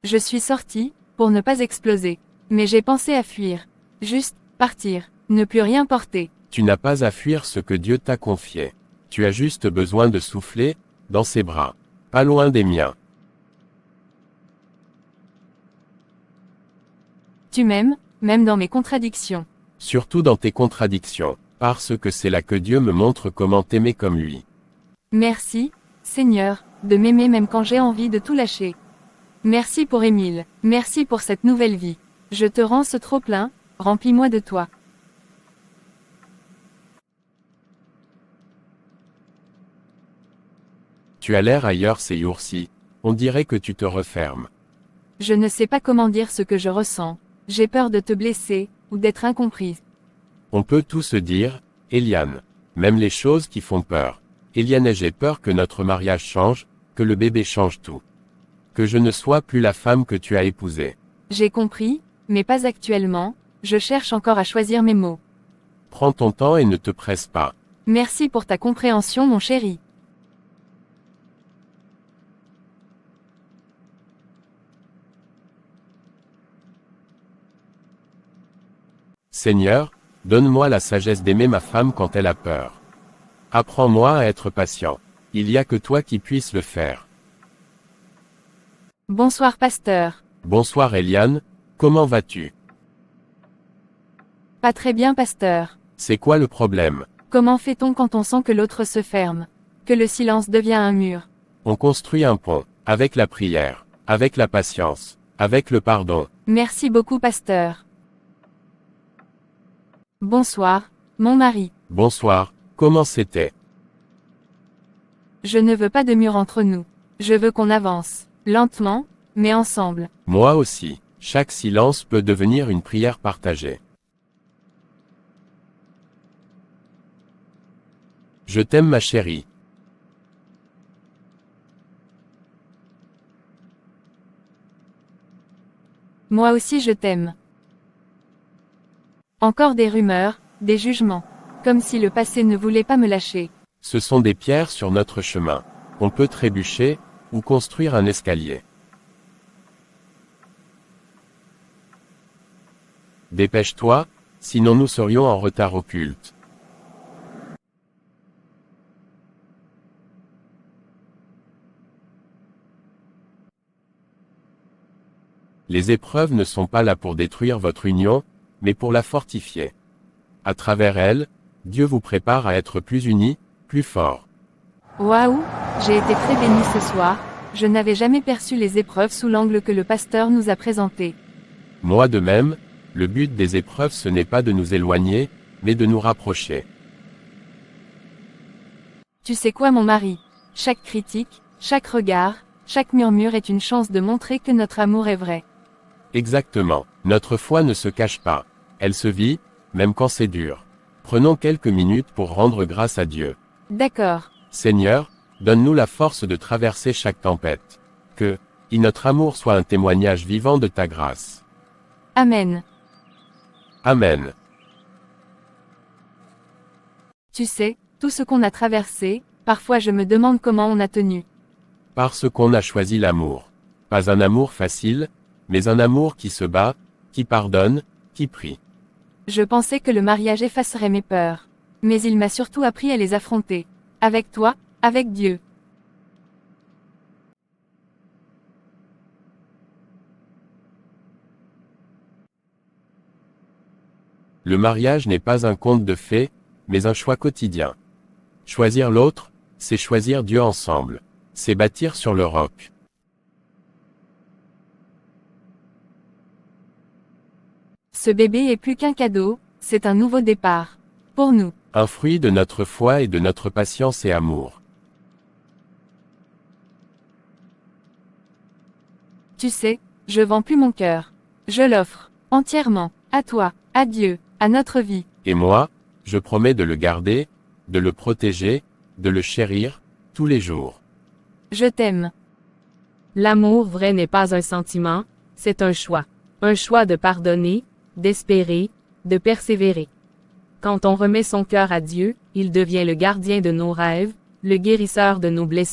Je suis sortie, pour ne pas exploser. Mais j'ai pensé à fuir. Juste, partir, ne plus rien porter. Tu n'as pas à fuir ce que Dieu t'a confié. Tu as juste besoin de souffler, dans ses bras. Pas loin des miens. Tu m'aimes, même dans mes contradictions. Surtout dans tes contradictions, parce que c'est là que Dieu me montre comment t'aimer comme lui. Merci, Seigneur, de m'aimer même quand j'ai envie de tout lâcher. Merci pour Émile, merci pour cette nouvelle vie. Je te rends ce trop-plein, remplis-moi de toi. Tu as l'air ailleurs ces jours-ci, on dirait que tu te refermes. Je ne sais pas comment dire ce que je ressens. J'ai peur de te blesser, ou d'être incomprise. On peut tout se dire, Eliane. Même les choses qui font peur. Eliane et j'ai peur que notre mariage change, que le bébé change tout. Que je ne sois plus la femme que tu as épousée. J'ai compris, mais pas actuellement, je cherche encore à choisir mes mots. Prends ton temps et ne te presse pas. Merci pour ta compréhension mon chéri. Seigneur, donne-moi la sagesse d'aimer ma femme quand elle a peur. Apprends-moi à être patient. Il n'y a que toi qui puisses le faire. Bonsoir pasteur. Bonsoir Eliane, comment vas-tu? Pas très bien pasteur. C'est quoi le problème? Comment fait-on quand on sent que l'autre se ferme? Que le silence devient un mur? On construit un pont, avec la prière, avec la patience, avec le pardon. Merci beaucoup pasteur. Bonsoir, mon mari. Bonsoir, comment c'était? Je ne veux pas de mur entre nous. Je veux qu'on avance, lentement, mais ensemble. Moi aussi, chaque silence peut devenir une prière partagée. Je t'aime ma chérie. Moi aussi je t'aime. Encore des rumeurs, des jugements. Comme si le passé ne voulait pas me lâcher. Ce sont des pierres sur notre chemin. On peut trébucher, ou construire un escalier. Dépêche-toi, sinon nous serions en retard au culte. Les épreuves ne sont pas là pour détruire votre union, mais pour la fortifier. À travers elles, Dieu vous prépare à être plus unis, plus forts. Waouh, j'ai été très bénie ce soir, je n'avais jamais perçu les épreuves sous l'angle que le pasteur nous a présenté. Moi de même, le but des épreuves ce n'est pas de nous éloigner, mais de nous rapprocher. Tu sais quoi mon mari? Chaque critique, chaque regard, chaque murmure est une chance de montrer que notre amour est vrai. Exactement. Notre foi ne se cache pas. Elle se vit, même quand c'est dur. Prenons quelques minutes pour rendre grâce à Dieu. D'accord. Seigneur, donne-nous la force de traverser chaque tempête. Que, notre amour soit un témoignage vivant de ta grâce. Amen. Amen. Tu sais, tout ce qu'on a traversé, parfois je me demande comment on a tenu. Parce qu'on a choisi l'amour. Pas un amour facile, mais un amour qui se bat, qui pardonne, qui prie. Je pensais que le mariage effacerait mes peurs. Mais il m'a surtout appris à les affronter. Avec toi, avec Dieu. Le mariage n'est pas un conte de fées, mais un choix quotidien. Choisir l'autre, c'est choisir Dieu ensemble. C'est bâtir sur le roc. Ce bébé est plus qu'un cadeau, c'est un nouveau départ. Pour nous. Un fruit de notre foi et de notre patience et amour. Tu sais, je vends plus mon cœur. Je l'offre, entièrement, à toi, à Dieu, à notre vie. Et moi, je promets de le garder, de le protéger, de le chérir, tous les jours. Je t'aime. L'amour vrai n'est pas un sentiment, c'est un choix. Un choix de pardonner, d'espérer, de persévérer. Quand on remet son cœur à Dieu, il devient le gardien de nos rêves, le guérisseur de nos blessures.